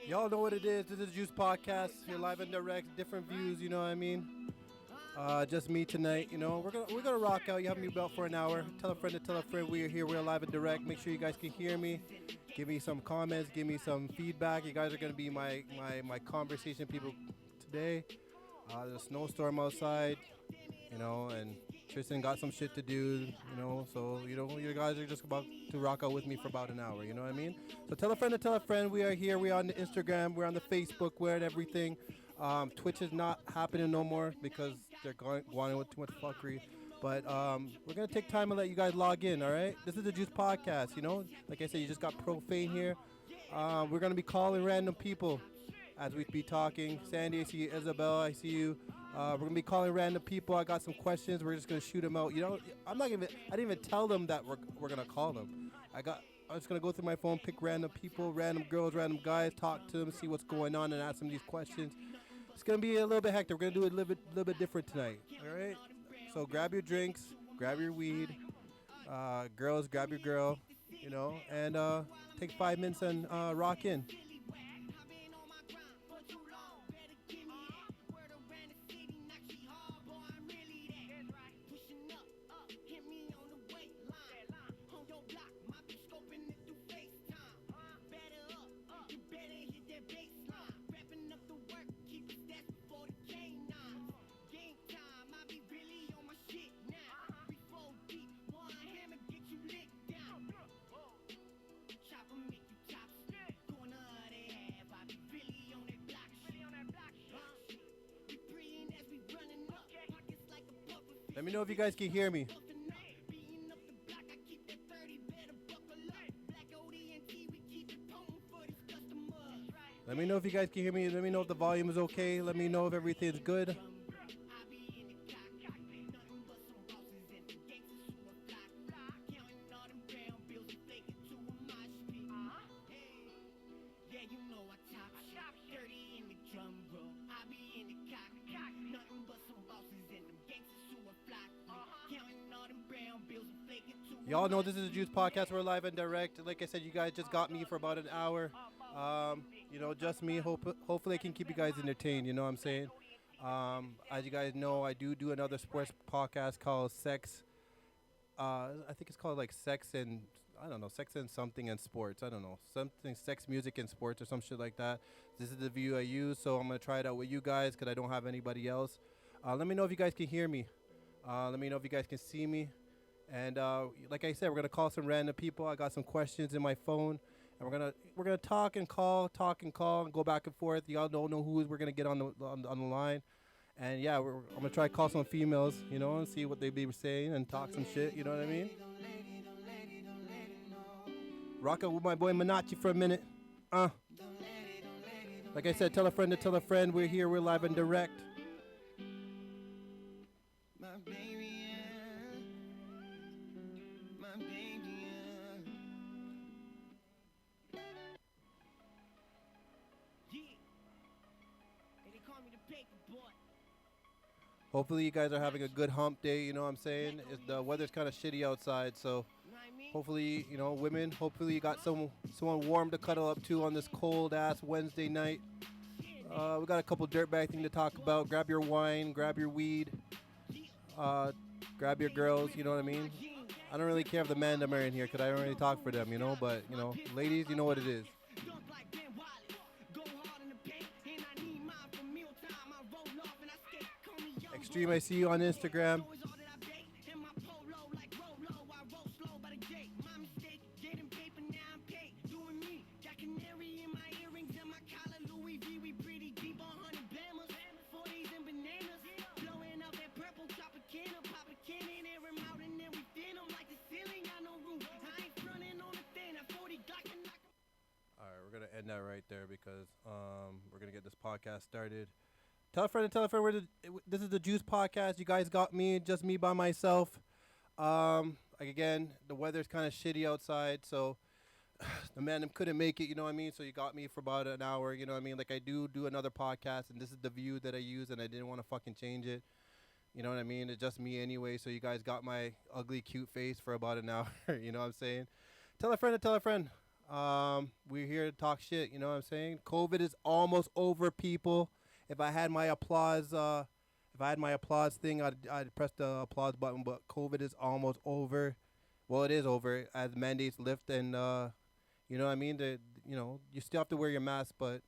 Y'all know what it is. This is Juice Podcast. You're live and direct, different views. You know what I mean? Just me tonight. You know, we're gonna rock out. You have me about for an hour. Tell a friend to tell a friend. We are here. We're live and direct. Make sure you guys can hear me. Give me some comments. Give me some feedback. You guys are gonna be my conversation people today. There's a snowstorm outside. You know, and Tristan got some shit to do. You know, so you guys are just about to rock out with me for about an hour. You know what I mean? So tell a friend to tell a friend. We are here. We're on the Instagram. We're on the Facebook. We're at everything. Twitch is not happening no more because they're going with too much fuckery. But we're gonna take time and let you guys log in. All right. This is the Juice Podcast. You know, like I said, you just got Profane here. We're gonna be calling random people as we be talking. Sandy, I see you. Isabel, I see you. We're gonna be calling random people. I got some questions. We're just gonna shoot them out. You know, I didn't even tell them that we're gonna call them. I'm just gonna go through my phone, pick random people, random girls, random guys, talk to them, see what's going on, and ask them these questions. It's gonna be a little bit hectic. We're gonna do it a little bit different tonight. All right. So grab your drinks, grab your weed. Girls, grab your girl. You know, and take 5 minutes and rock in. Let me know if you guys can hear me. Let me know if you guys can hear me. Let me know if the volume is okay. Let me know if everything's good. Y'all know this is a Juice Podcast. We're live and direct. Like I said, you guys just got me for about an hour. You know, just me. Hopefully, I can keep you guys entertained. You know what I'm saying? As you guys know, I do another sports podcast called Sex. I think it's called like Sex and I don't know, Sex and something and sports. I don't know, something sex, music, and sports or some shit like that. This is the view I use, so I'm gonna try it out with you guys because I don't have anybody else. Let me know if you guys can hear me. Let me know if you guys can see me. And like I said, we're gonna call some random people. I got some questions in my phone, and we're gonna talk and call, and go back and forth. Y'all don't know who we're gonna get on the line. And yeah, I'm gonna try to call some females, you know, and see what they be saying and talk some shit. You know what I mean? Rock out with my boy Manachi for a minute. Like I said, tell a friend to tell a friend. We're here. We're live and direct. My baby, my baby. Hopefully you guys are having a good hump day, you know what I'm saying? The weather's kind of shitty outside, so hopefully, you know, women, hopefully you got someone warm to cuddle up to on this cold-ass Wednesday night. We got a couple dirtbag things to talk about. Grab your wine, grab your weed, grab your girls, you know what I mean? I don't really care if the men are in here because I don't really talk for them, you know? But, you know, ladies, you know what it is. Extreme, I see you on Instagram. Alright, we're going to end that right there because we're going to get this podcast started. Tell a friend and tell a friend. This is the Juice Podcast. You guys got me, just me by myself. Like again, the weather's kind of shitty outside, so the man couldn't make it. You know what I mean? So you got me for about an hour. You know what I mean? Like I do another podcast, and this is the view that I use, and I didn't want to fucking change it. You know what I mean? It's just me anyway. So you guys got my ugly, cute face for about an hour. You know what I'm saying? Tell a friend to tell a friend. We're here to talk shit. You know what I'm saying? COVID is almost over, people. If I had my applause, if I had my applause thing, I'd press the applause button. But COVID is almost over. Well, it is over as mandates lift, and you know what I mean. You still have to wear your mask, but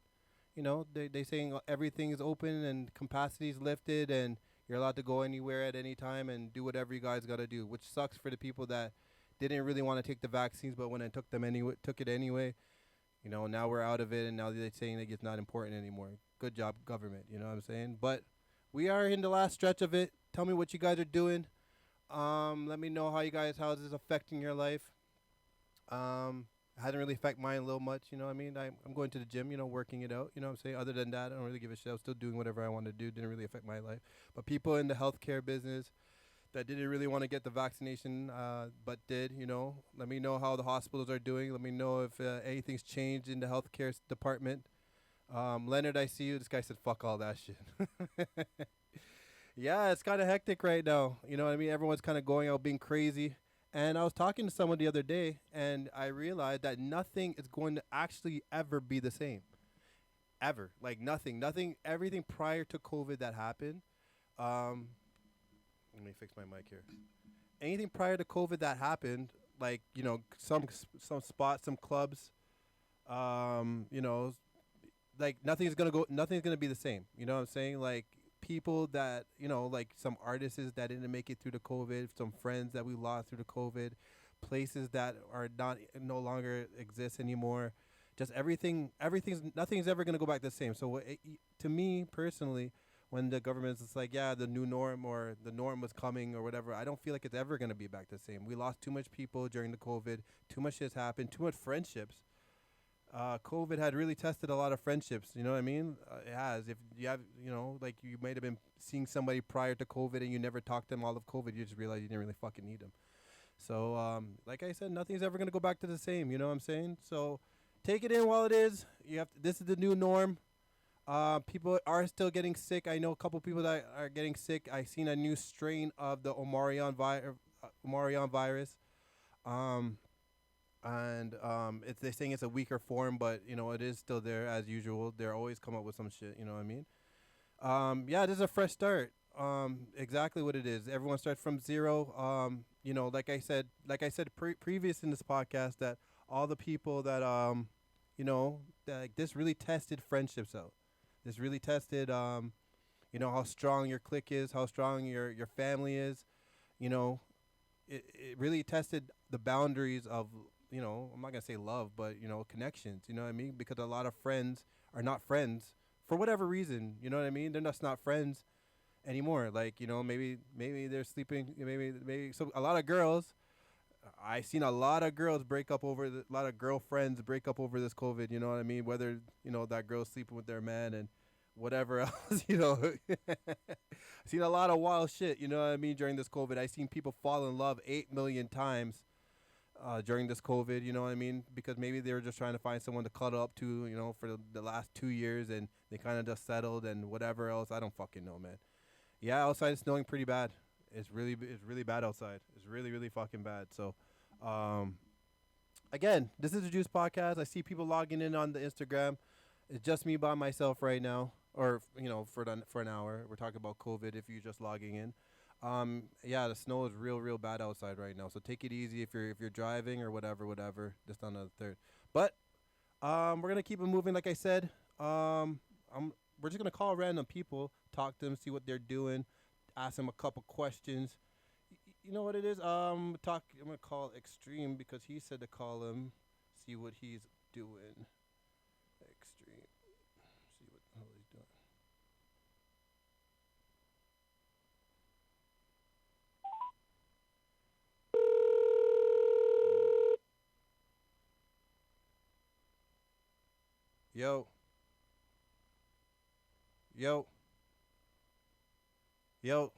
they saying everything is open and capacity is lifted, and you're allowed to go anywhere at any time and do whatever you guys got to do. Which sucks for the people that didn't really want to take the vaccines, but when I took it anyway. Now we're out of it, and now they're saying that it's not important anymore. Good job, government. You know what I'm saying? But we are in the last stretch of it. Tell me what you guys are doing. Let me know how this is affecting your life. It hasn't really affected mine a little much. You know what I mean? I'm going to the gym. Working it out. You know what I'm saying? Other than that, I don't really give a shit. I was still doing whatever I wanted to do. Didn't really affect my life. But people in the healthcare business that didn't really want to get the vaccination, but did, let me know how the hospitals are doing. Let me know if anything's changed in the healthcare department. Leonard, I see you. This guy said, fuck all that shit. Yeah, it's kind of hectic right now. You know what I mean? Everyone's kind of going out being crazy. And I was talking to someone the other day, and I realized that nothing is going to actually ever be the same. Ever. Like nothing, everything prior to COVID that happened. Um, Let me fix my mic here. Anything prior to COVID that happened, like some spots, some clubs, um, you know, like nothing's gonna be the same. You know what I'm saying? Like people that like some artists that didn't make it through the COVID, some friends that we lost through the COVID, places that are not no longer exist anymore. Just nothing's ever gonna go back the same. So to me personally, when the government's just like, yeah, the new norm or the norm was coming or whatever, I don't feel like it's ever gonna be back the same. We lost too much people during the COVID. Too much has happened. Too much friendships. COVID had really tested a lot of friendships. You know what I mean? It has. If you have, like you might have been seeing somebody prior to COVID and you never talked to them all of COVID, you just realize you didn't really fucking need them. So, like I said, nothing's ever gonna go back to the same. You know what I'm saying? So, take it in while it is. This is the new norm. People are still getting sick. I know a couple people that are getting sick. I seen a new strain of the Omarion virus. Um, and they're saying it's a weaker form, but it is still there as usual. They're always come up with some shit. You know what I mean? Yeah, this is a fresh start. Exactly what it is. Everyone starts from zero. Like I said previous in this podcast, that all the people that that like, this really tested friendships out. This really tested how strong your clique is, how strong your family is. You know, it really tested the boundaries of I'm not gonna say love, but connections. You know what I mean? Because a lot of friends are not friends for whatever reason. You know what I mean? They're just not friends anymore. Like maybe they're sleeping. Maybe so. A lot of girls. I seen a lot of girls break up a lot of girlfriends break up over this COVID. You know what I mean? Whether that girl's sleeping with their man and whatever else. I seen a lot of wild shit. You know what I mean? During this COVID, I seen people fall in love 8 million times during this COVID. You know what I mean? Because maybe they were just trying to find someone to cuddle up to. For the last 2 years, and they kind of just settled and whatever else. I don't fucking know, man. Yeah, outside it's snowing pretty bad. It's really bad outside. It's really really fucking bad. So, um, again, this is the Juice Podcast. I see people logging in on the Instagram. It's just me by myself right now, or for an hour. We're talking about COVID. If you're just logging in, yeah, the snow is real bad outside right now. So take it easy if you're driving or whatever. Just on the third, but we're gonna keep it moving. Like I said, we're just gonna call random people, talk to them, see what they're doing, ask them a couple questions. You know what it is? I'm gonna call Extreme because he said to call him, see what he's doing. Extreme, see what the hell he's doing. Yo, yo, yo,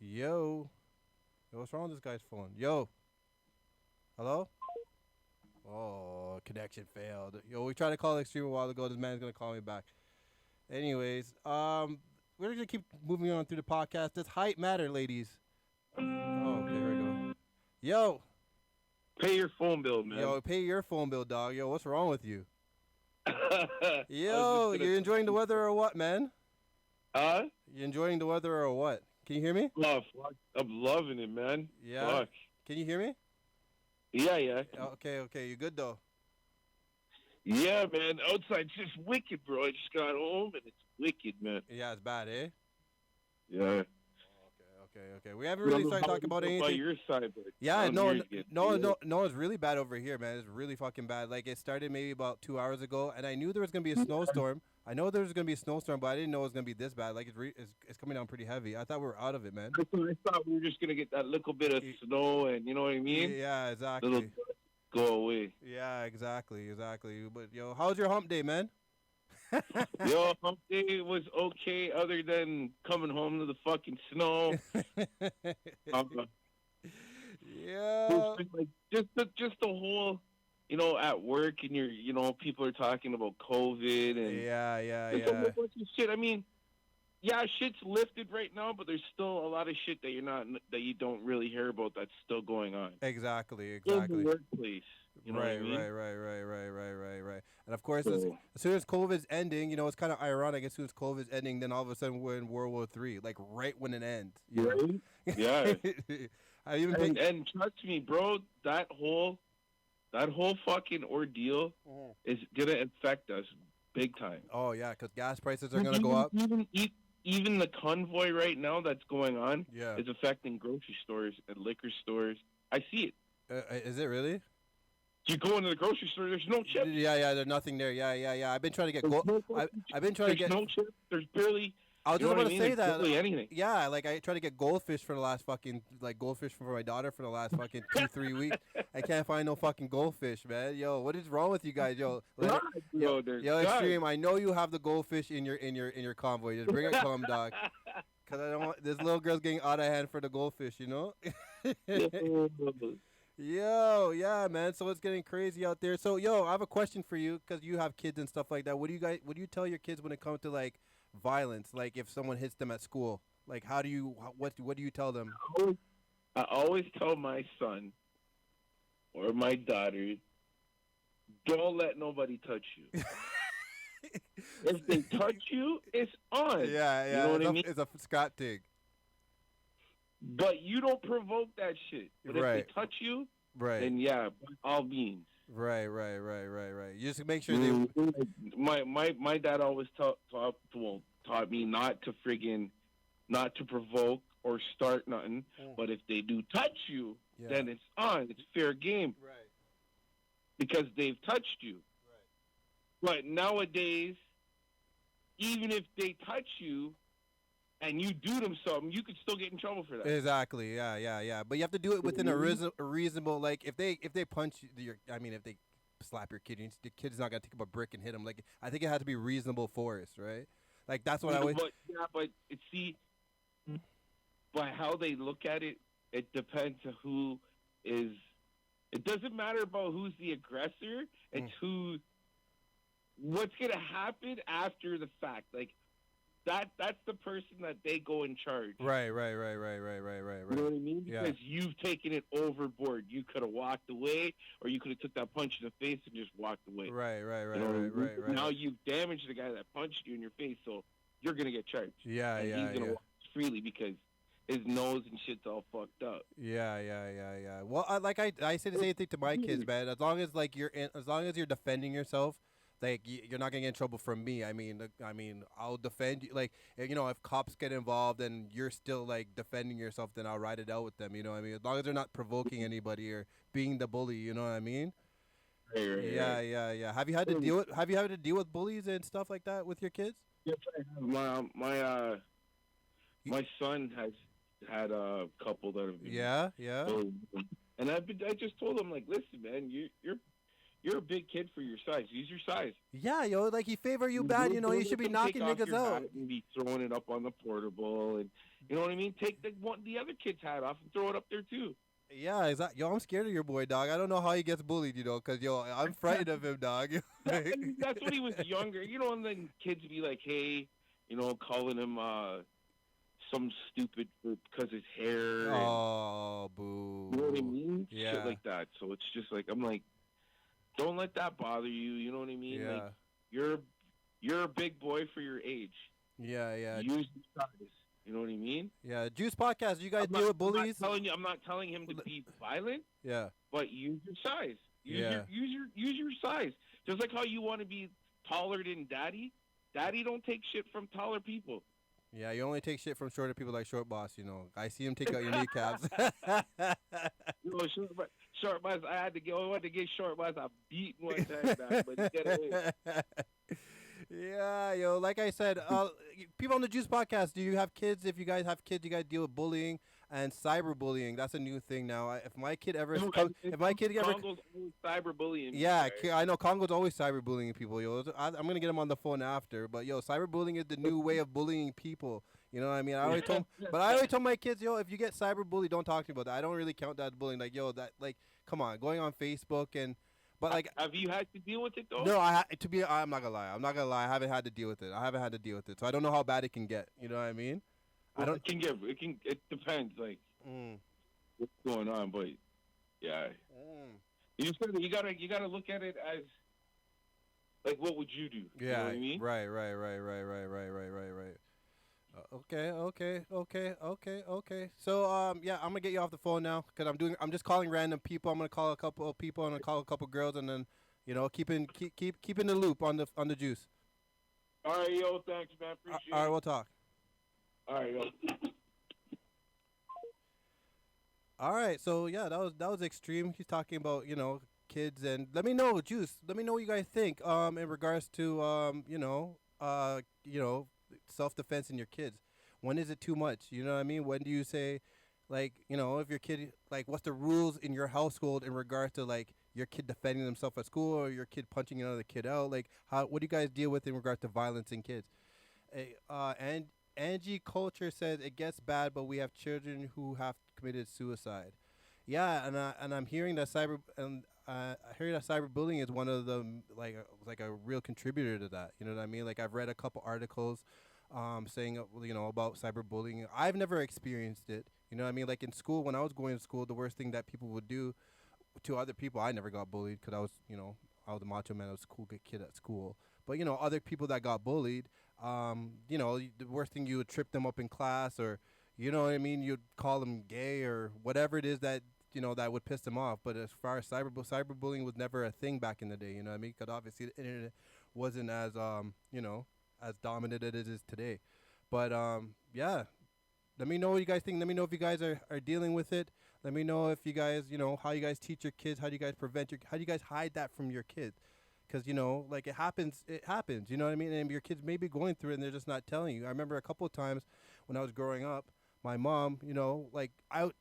yo. Yo, what's wrong with this guy's phone? Yo, hello? Oh, connection failed. Yo, we tried to call Extreme a while ago. This man's gonna call me back. Anyways, we're gonna keep moving on through the podcast. Does height matter, ladies? Oh, okay, here we go. Yo, Pay your phone bill, man. Yo, pay your phone bill, dog. Yo, what's wrong with you? I Yo, was just you gonna. enjoying the weather or what, man? Huh? You enjoying the weather or what? Can you hear me? Oh, fuck. I'm loving it, man. Yeah. Fuck. Can you hear me? Yeah, yeah. Okay, okay. You good though? Yeah, man. Outside's just wicked, bro. I just got home and it's wicked, man. Yeah, it's bad, eh? Yeah. Okay. We haven't really started talking about By anything. your side, but Yeah, down no, here it's getting no, weird. no, no. It's really bad over here, man. It's really fucking bad. Like it started maybe about 2 hours ago, and I knew there was gonna be a snowstorm. I know there was gonna be a snowstorm, but I didn't know it was gonna be this bad. Like it's coming down pretty heavy. I thought we were out of it, man. I thought we were just gonna get that little bit of snow, and you know what I mean. Yeah, exactly. Little go away. Yeah, exactly. But yo, how's your hump day, man? Yo, hump day was okay, other than coming home to the fucking snow. Yeah. Like just the whole, at work, and people are talking about COVID and Yeah. just a whole bunch of shit. I mean, yeah, shit's lifted right now, but there's still a lot of shit that you don't really hear about that's still going on Exactly. in the workplace. You know what I mean? Right. And of course, as soon as COVID's ending, it's kind of ironic. As soon as COVID's ending, then all of a sudden we're in World War III, like right when it ends. You know? Right? Yeah. I even and trust me, bro, that whole fucking ordeal is gonna affect us big time. Oh yeah, because gas prices are gonna go up. Even the convoy right now that's going on Yeah. is affecting grocery stores and liquor stores. I see it. Is it really? You go into the grocery store, there's no chips. Yeah, there's nothing there. Yeah. I've been trying to get I've been trying to get no chips. There's barely. I was just about to say that. Barely anything. Yeah, like I tried to get goldfish for the last fucking goldfish for my daughter for the last fucking 2-3 weeks. I can't find no fucking goldfish, man. Yo, what is wrong with you guys, yo? Yo, Extreme. I know you have the goldfish in your convoy. Just bring it home, dog. Cause I don't want this little girl's getting out of hand for the goldfish, you know? Yo, yeah, man. So it's getting crazy out there. So, yo, I have a question for you because you have kids and stuff like that. What do you tell your kids when it comes to like violence? Like if someone hits them at school, like what do you tell them? I always tell my son or my daughter, don't let nobody touch you. If they touch you, it's on. Yeah. You know what I mean? It's a Scott thing. But you don't provoke that shit. But if they touch you, then yeah, by all means. Right. You just make sure they. My dad always taught me not to provoke or start nothing. But if they do touch you, then it's on. It's fair game. Right. Because they've touched you. Right. But nowadays, even if they touch you, and you do them something, you could still get in trouble for that. Exactly. Yeah. But you have to do it within a reasonable. Like if they punch you, if they slap your kid, the kid's not gonna take up a brick and hit him. Like I think it has to be reasonable force, right? Like that's what I always. But see, by how they look at it, it depends on who is. It doesn't matter about who's the aggressor. It's what's gonna happen after the fact. Like. That's the person that they go in charge. Right. You know what I mean? Because you've taken it overboard. You could have walked away, or you could have took that punch in the face and just walked away. Right. Now you've damaged the guy that punched you in your face, so you're gonna get charged. Yeah. He's gonna walk freely because his nose and shit's all fucked up. Yeah. Well, I say the same thing to my kids, man. As long as as long as you're defending yourself. Like you're not gonna get in trouble from me. I mean, I'll defend you. Like, if cops get involved and you're still like defending yourself, then I'll ride it out with them. You know what I mean? As long as they're not provoking anybody or being the bully. You know what I mean? Right. Yeah. Have you had to deal with bullies and stuff like that with your kids? Yes, I have. My son has had a couple that have been. Yeah. Bullied. And I just told him, like, listen, man, you're a big kid for your size. Use your size. Yeah, yo, like he favor you bad. You should be knocking niggas out. And be throwing it up on the portable, and you know what I mean. Take the other kid's hat off and throw it up there too. Yeah, exactly. Yo, I'm scared of your boy, dog. I don't know how he gets bullied, because I'm frightened of him, dog. That's when he was younger, and then kids be like, hey, calling him some stupid because his hair and Oh, you know what I boo. mean, shit Yeah. like that. So it's just like I'm like, don't let that bother you. You know what I mean? Like Yeah. you're a big boy for your age. Yeah. Yeah. Use the size. You know what I mean? Yeah. Juice podcast. You guys deal with I'm not bullies? telling you. I'm not telling him to be violent, Yeah. but use your size. Yeah. Use your size. Just like how you want to be taller than daddy. Daddy don't take shit from taller people. Yeah. You only take shit from shorter people like Short Boss. You know. I see him take out your kneecaps. You know, short boss. I had to get. I wanted to get short boss. I beat one time back, but he got away. Yeah, yo, like I said, people on the Juice podcast, do you have kids? If you guys have kids, you guys deal with bullying and cyberbullying. That's a new thing now. If my kid ever, if my kid ever, Congo's always cyberbullying. yeah, I know Congo's always cyberbullying people. Yo, I'm gonna get him on the phone after, but yo, cyberbullying is the new way of bullying people. You know what I mean? But I always told my kids, yo, if you get cyberbullied, don't talk to me about that. I don't really count that as bullying. Like, yo, that, like, come on, going on Facebook and. But like, have you had to deal with it though? no, I'm not gonna lie. I'm not gonna lie. I haven't had to deal with it. I haven't had to deal with it, so I don't know how bad it can get. You know what I mean? Well, it depends, like Mm. what's going on, but yeah, you gotta look at it as like what would you do? Yeah. You know what I mean? Right. Okay. So yeah, I'm gonna get you off the phone now because I'm just calling random people. I'm gonna call a couple of people. I'm gonna call a couple girls, and then keep in the loop on the juice. All right, yo, thanks, man. Appreciate All right, it. we'll talk. All right, yo. All right, so yeah, that was extreme. He's talking about kids, and let me know, Juice. Let me know what you guys think in regards to self defense in your kids. When is it too much? You know what I mean? When do you say, like, if your kid, like, what's the rules in your household in regards to like your kid defending themselves at school or your kid punching another kid out? Like, what do you guys deal with in regards to violence in kids? And Angie Culture says it gets bad, but we have children who have committed suicide. Yeah, and I'm hearing that I hear that cyberbullying is one of the like a real contributor to that. You know what I mean? Like I've read a couple articles, saying about cyberbullying. I've never experienced it. You know what I mean? Like in school, when I was going to school, the worst thing that people would do to other people, I never got bullied because I was a macho man. I was a cool good kid at school. But other people that got bullied, the worst thing, you would trip them up in class, or you know what I mean, you'd call them gay or whatever it is that that would piss them off. But as far as cyberbullying was never a thing back in the day. You know what I mean? Because obviously the internet wasn't as as dominant as it is today. But yeah, let me know what you guys think. Let me know if you guys are dealing with it. Let me know if you guys, how you guys teach your kids, how do you guys how do you guys hide that from your kids? Because, like it happens, you know what I mean? And your kids may be going through it and they're just not telling you. I remember a couple of times when I was growing up, my mom, like I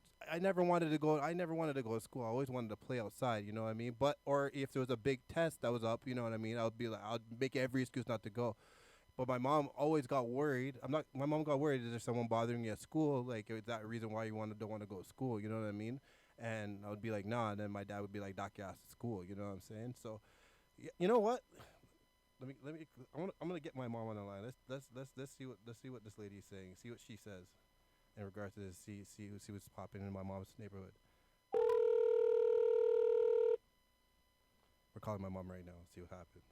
never wanted to go to school. I always wanted to play outside, you know what I mean? Or if there was a big test that was up, you know what I mean? I would be like, I'd make every excuse not to go. But my mom always got worried. My mom got worried, is there someone bothering me at school? Like, is that a reason why you don't want to go to school? You know what I mean? And I would be like, nah. And then my dad would be like, Doc, you asked to school. You know what I'm saying? So, you know what? I'm gonna get my mom on the line. Let's see what this lady is saying. See what she says in regards to this. See what's popping in my mom's neighborhood. We're calling my mom right now. See what happens.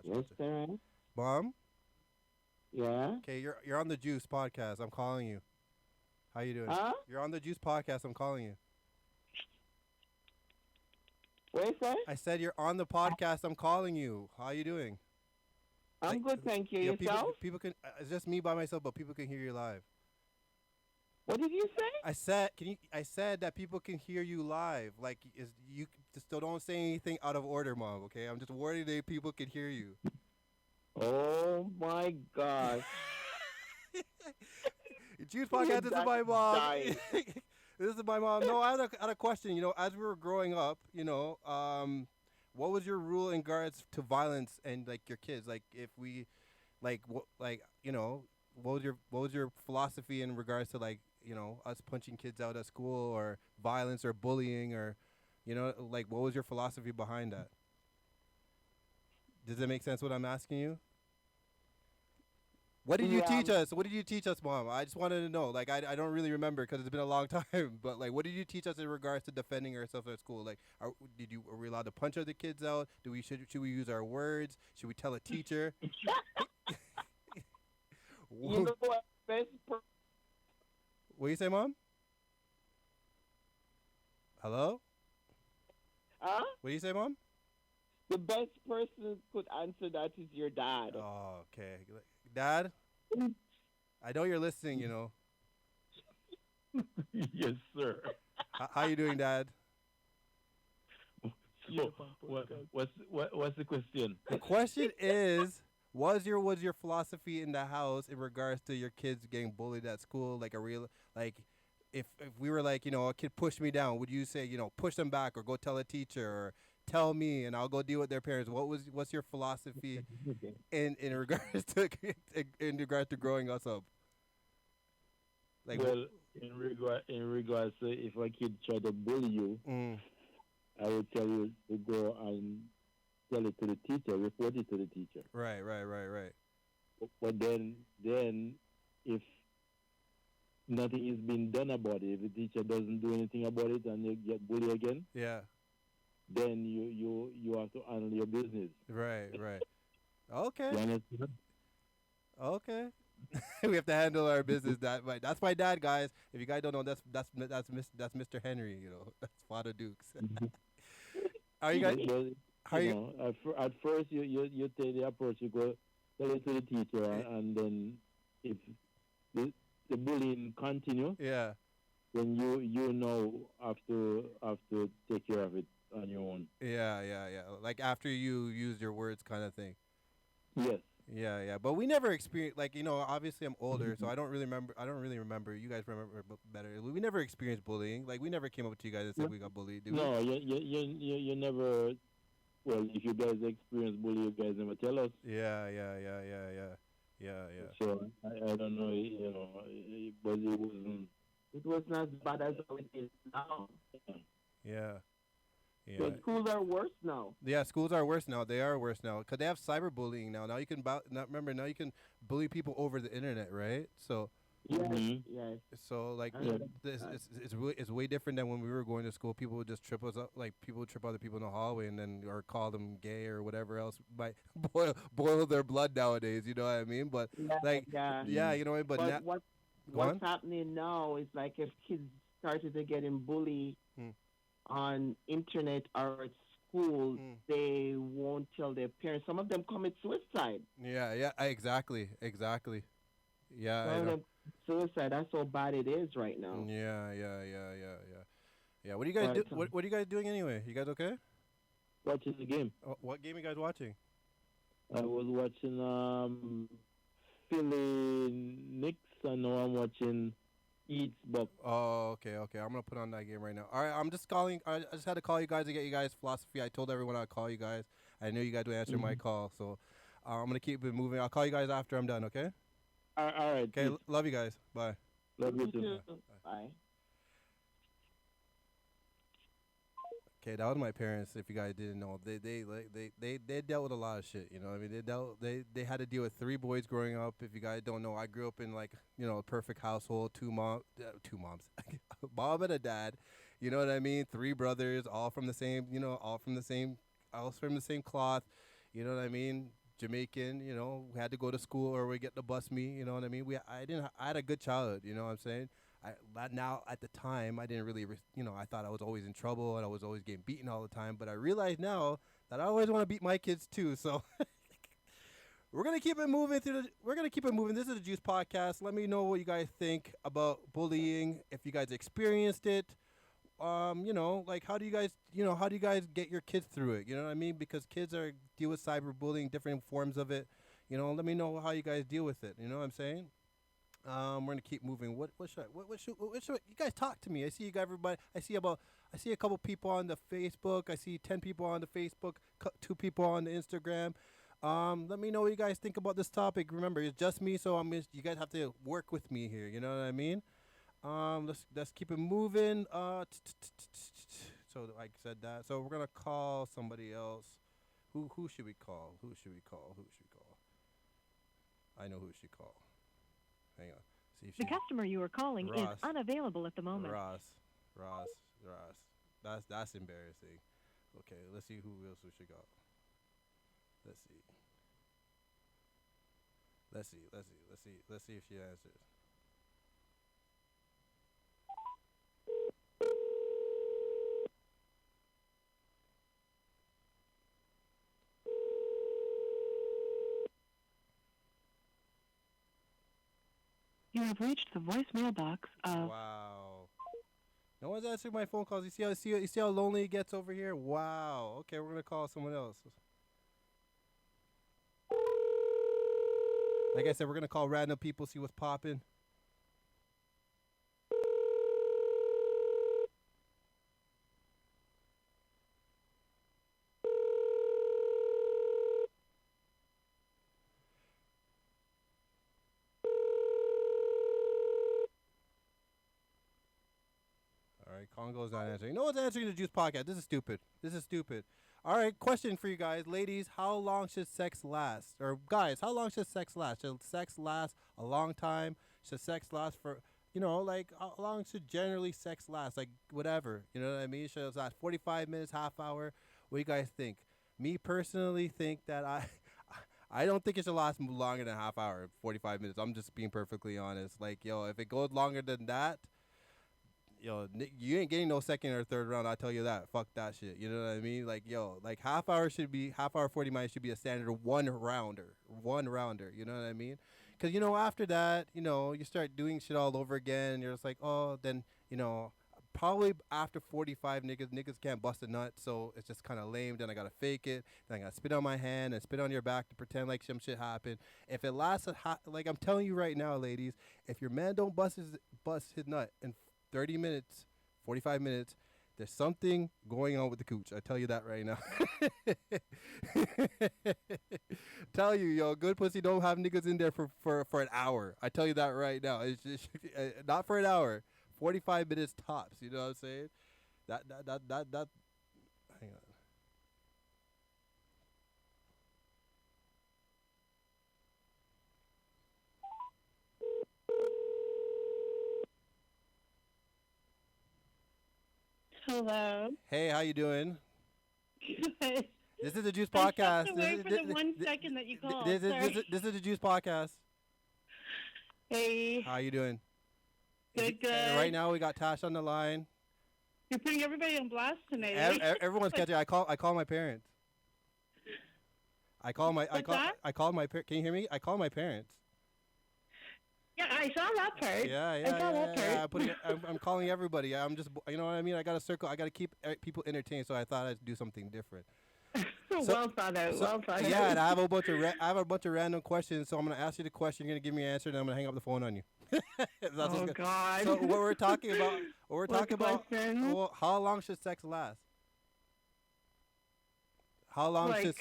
Yes, sir. Mom? Yeah. Okay, you're on the Juice podcast. I'm calling you. How you doing? Huh? You're on the Juice podcast. I'm calling you. What is that? I said you're on the podcast. I'm calling you. How you doing? I'm good, thank you. Yourself? People can. It's just me by myself, but people can hear you live. What did you say? I said that people can hear you live. Like, you still don't say anything out of order, Mom. Okay, I'm just worried that people can hear you. Oh my gosh! Juice podcast. This is my mom. This is my mom. No, I had a question. As we were growing up, what was your rule in regards to violence and like your kids? Like, if we, like, what was your philosophy in regards to like us punching kids out at school or violence or bullying or like what was your philosophy behind that? Does it make sense what I'm asking you? What did you Yeah. teach us? What did you teach us, Mom? I just wanted to know. Like, I don't really remember because it's been a long time. But like, what did you teach us in regards to defending ourselves at school? Like, are we allowed to punch other kids out? Should we use our words? Should we tell a teacher? You know what? What do you say, Mom? Hello? Huh? What do you say, Mom? The best person could answer that is your dad. Oh, okay. Dad, I know you're listening. You know, Yes, sir. how you doing, Dad? So, what's the question? The question is, was your philosophy in the house in regards to your kids getting bullied at school? Like a real if we were like, a kid pushed me down, would you say, push them back or go tell a teacher or tell me and I'll go deal with their parents? What's your philosophy in regards to growing us up? Like, Well, in regards to if a kid try to bully you, I would tell you to go and tell it to the teacher, report it to the teacher. Right. But then if nothing is being done about it, if the teacher doesn't do anything about it and you get bullied again, Yeah. then you have to handle your business. Right. Okay. You understand? Okay. We have to handle our business. That's my dad, guys. If you guys don't know, that's Mr. Henry. That's Father Dukes. Are you guys? Well, How you you? know, at first you take the approach, you go tell it to the teacher, and then if the bullying continue, Yeah. then you know have to take care of it on your own. Yeah. Like after you use your words, kind of thing. Yes. Yeah. But we never experienced, obviously I'm older, so I don't really remember. You guys remember better. We never experienced bullying. Like we never came up to you guys and said we got bullied. Did we? No, you never. Well, if you guys experience bullying, you guys never tell us. Yeah. So I don't know, but it wasn't. It was not as bad as it is now. Yeah. The schools are worse now. Yeah, schools are worse now. They are worse now because they have cyberbullying now. Now you can now you can bully people over the internet, right? So Yes, Mhm. yes. so like Yeah. it's way different than when we were going to school. People would just trip us up, like people would trip other people in the hallway and then or call them gay or whatever else might boil their blood nowadays. You know what I mean? But Yeah, like yeah. you know what I mean? But now, go What's on. happening now is like if kids started to getting bullied on internet or at school, they won't tell their parents. Some of them commit suicide. Yeah, exactly. Yeah, Some I of know. them suicide. That's how bad it is right now. Yeah. What do you guys Right, do? What are you guys doing anyway? You guys okay? Watching the game. What game are you guys watching? I was watching Philly Knicks, and now I'm watching Eats Bucks. Oh, okay. I'm gonna put on that game right now. All right, I'm just calling. I just had to call you guys to get you guys' philosophy. I told everyone I'd call you guys. I knew you guys would answer my call, so I'm gonna keep it moving. I'll call you guys after I'm done. Okay. All right. Okay. Love you guys. Bye. Love you You too. too. Bye. Okay, that was my parents. If you guys didn't know, they dealt with a lot of shit. You know, what I mean, they had to deal with 3 boys growing up. If you guys don't know, I grew up in a perfect household, two moms, mom and a dad. You know what I mean? 3 brothers, all from the same, all from the same cloth. You know what I mean? Jamaican. We had to go to school or we get the bus me. You know what I mean? I had a good childhood. You know what I'm saying? Now at the time I didn't really, I thought I was always in trouble and I was always getting beaten all the time. But I realize now that I always want to beat my kids too. So we're gonna keep it moving This is the Juice Podcast. Let me know what you guys think about bullying. If you guys experienced it, how do you guys get your kids through it? You know what I mean? Because kids deal with cyberbullying, different forms of it. Let me know how you guys deal with it. You know what I'm saying? We're gonna keep moving. What should you guys talk to me? I see you guys, everybody. I see a couple people on the Facebook. I see 10 people on the Facebook, 2 people on the Instagram. Let me know what you guys think about this topic. Remember, it's just me, so you guys have to work with me here. You know what I mean? Let's keep it moving. So I said that. So we're gonna call somebody else. Who should we call? I know who she called. Hang on. See if The she. customer you are calling is Ross. unavailable at the moment. Ross. That's embarrassing. Okay, let's see who else we should got. Let's see. Let's see if she answers. You have reached the voicemail box of Wow. No one's answering my phone calls. You see how lonely it gets over here? Wow. Okay, we're gonna call someone else. Like I said, we're gonna call random people, see what's popping. All right, Congo's not answering. No one's answering the Juice Podcast. This is stupid. All right, question for you guys, ladies: how long should sex last? Or guys, how long should sex last? Should sex last a long time? Should sex last for like how long should generally sex last? Like whatever, you know what I mean? Should it last 45 minutes, half hour? What do you guys think? Me personally think that I don't think it should last longer than a half hour, 45 minutes. I'm just being perfectly honest. Like if it goes longer than that. You ain't getting no second or third round. I tell you that. Fuck that shit. You know what I mean? Like, half hour 40 minutes should be a standard one rounder. You know what I mean? Because after that, you start doing shit all over again. And you're just like, oh, then probably after 45 niggas can't bust a nut, so it's just kind of lame. Then I gotta fake it. Then I gotta spit on my hand and spit on your back to pretend like some shit happened. If it lasts like I'm telling you right now, ladies, if your man don't bust his nut in 30 minutes, 45 minutes, there's something going on with the cooch. I tell you that right now. Tell you, good pussy don't have niggas in there for an hour. I tell you that right now. It's just, not for an hour. 45 minutes tops. You know what I'm saying? That. Hang on. Hello. Hey, how you doing? Good. This is the Juice I Podcast. stepped away for the 1 second that you called. This Sorry. is the Juice Podcast. Hey. How you doing? Good. Right now we got Tash on the line. You're putting everybody on blast tonight. Eh? Everyone's catching. I call my parents. I call my Can you hear me? I call my parents. Yeah, I saw that part. Yeah. I'm calling everybody. I'm just, you know what I mean? I got to circle. I got to keep people entertained, so I thought I'd do something different. Well thought out. Yeah, and I have a bunch of random questions, so I'm going to ask you the question. You're going to give me an answer, and I'm going to hang up the phone on you. Oh, God. So what we're talking about, well, how long should sex last? How long should,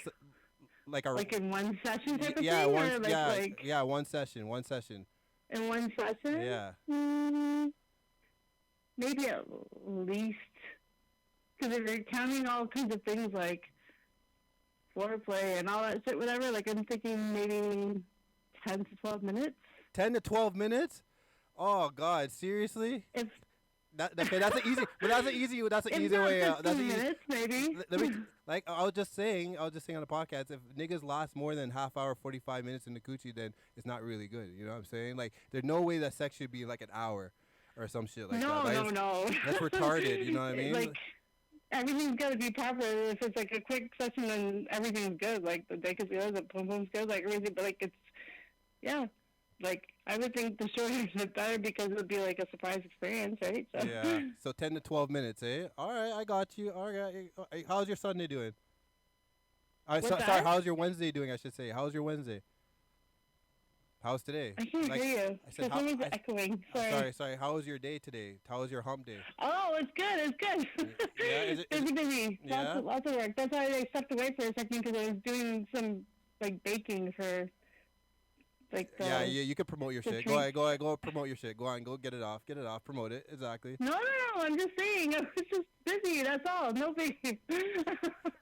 like in one session type of yeah, thing? One session. In one session? Yeah. Maybe at least, because if you're counting all kinds of things like foreplay and all that shit, whatever, like I'm thinking maybe 10 to 12 minutes. 10 to 12 minutes? Oh God, seriously? That's an easy way out. That's minutes, maybe. Like I was just saying on the podcast, if niggas last more than half hour, 45 minutes in the coochie, then it's not really good. You know what I'm saying? Like there's no way that sex should be like an hour or some shit like that. No. That's retarded. You know what I mean? Like everything's got to be proper. If it's like a quick session, then everything's good. Like the dick is good, the pum pum's good, like everything. But like like I would think the shorter the better because it would be like a surprise experience, right? So. Yeah. So 10 to 12 minutes, eh? All right, I got you. All right. How's your Sunday doing? Sorry, how's your Wednesday doing? I should say. How's your Wednesday? How's today? I can't hear you. I said, something's echoing. Sorry. How was your day today? How was your hump day? Oh, it's good. Yeah, busy. Yeah? Lots of work. That's why I stepped away for a second because I was doing some like baking for Like the, Yeah, you can promote your the shit. treats. Go ahead, go promote your shit. Go on, go get it off, promote it. Exactly. No, I'm just saying. I was just busy. That's all. No big.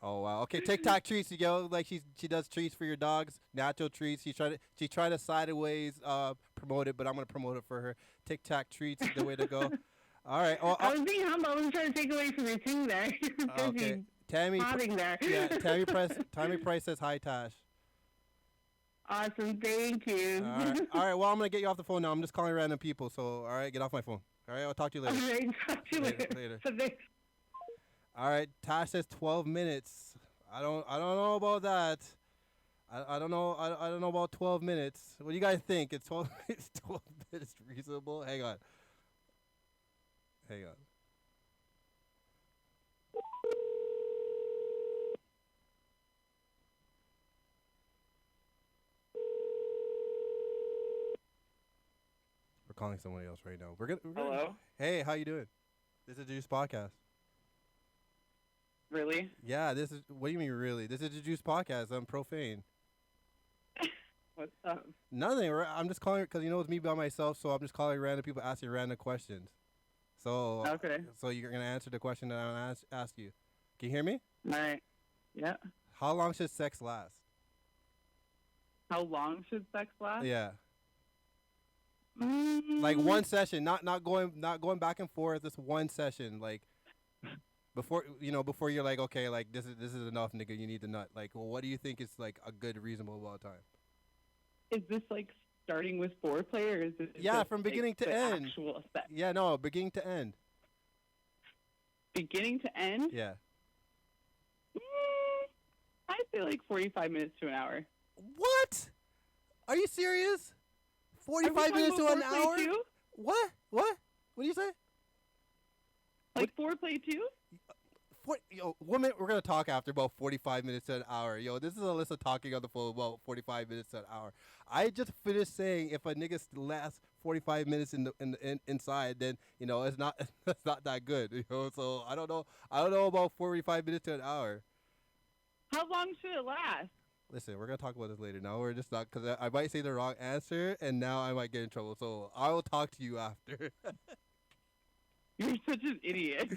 Oh wow. Okay, TikTok treats. You go like she does treats for your dogs, natural treats. She tried to sideways promote it, but I'm gonna promote it for her. TikTok treats is the way to go. All right. Oh, I was being humble. I wasn't trying to take away from your team there. You're busy okay. Tammy. potting there. Yeah, Tammy Price says hi, Tash. Awesome. Thank you. All right. All right. Well, I'm gonna get you off the phone now. I'm just calling random people. So, all right, get off my phone. All right. I'll talk to you All later. right. Talk to you later. Later. So thanks. All right. Tash says 12 minutes. I don't know about that. I don't know. I don't know about 12 minutes. What do you guys think? It's 12 minutes. 12 minutes reasonable? Hang on. Hang on. We're calling somebody else right now. We're gonna. Hello? Hey, how you doing? This is the Juice Podcast. Really? Yeah, this is. What do you mean, really? This is the Juice Podcast. I'm profane. What's up? Nothing. I'm just calling because it's me by myself, so I'm just calling random people asking random questions. So. Okay. So you're gonna answer the question that I'm gonna ask you. Can you hear me? All right. Yeah. How long should sex last? How long should sex last? Yeah. Mm, Like one session, not going back and forth. Just one session, like before you're like, okay, like this is enough, nigga. You need the nut. Like, well, what do you think is like a good reasonable amount of time? Is this like starting with foreplay, or is it? Yeah, just, from like, beginning to the end. Actual sex? Yeah, no, beginning to end. Beginning to end? Yeah. I'd say like 45 minutes to an hour. What? Are you serious? Are we 45 talking minutes to about an foreplay hour? Too? What? What do you say? Like foreplay too? Yo, woman, we're gonna talk after about 45 minutes to an hour. Yo, this is Alyssa talking on the phone about 45 minutes to an hour. I just finished saying if a nigga lasts 45 minutes inside, then it's not it's not that good. So I don't know about 45 minutes to an hour. How long should it last? Listen, we're gonna talk about this later. Now we're just not because I might say the wrong answer, and now I might get in trouble. So I will talk to you after. You're such an idiot.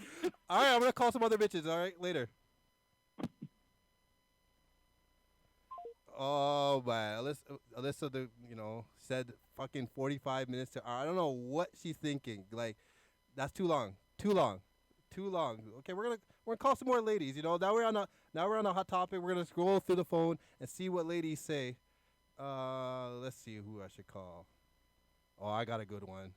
All right, I'm gonna call some other bitches. All right, later. Oh man, Alyssa, said fucking 45 minutes to hour. I don't know what she's thinking. Like, that's too long. Too long. Okay, we're gonna call some more ladies. Now we're on a hot topic. We're gonna scroll through the phone and see what ladies say. Let's see who I should call. Oh, I got a good one.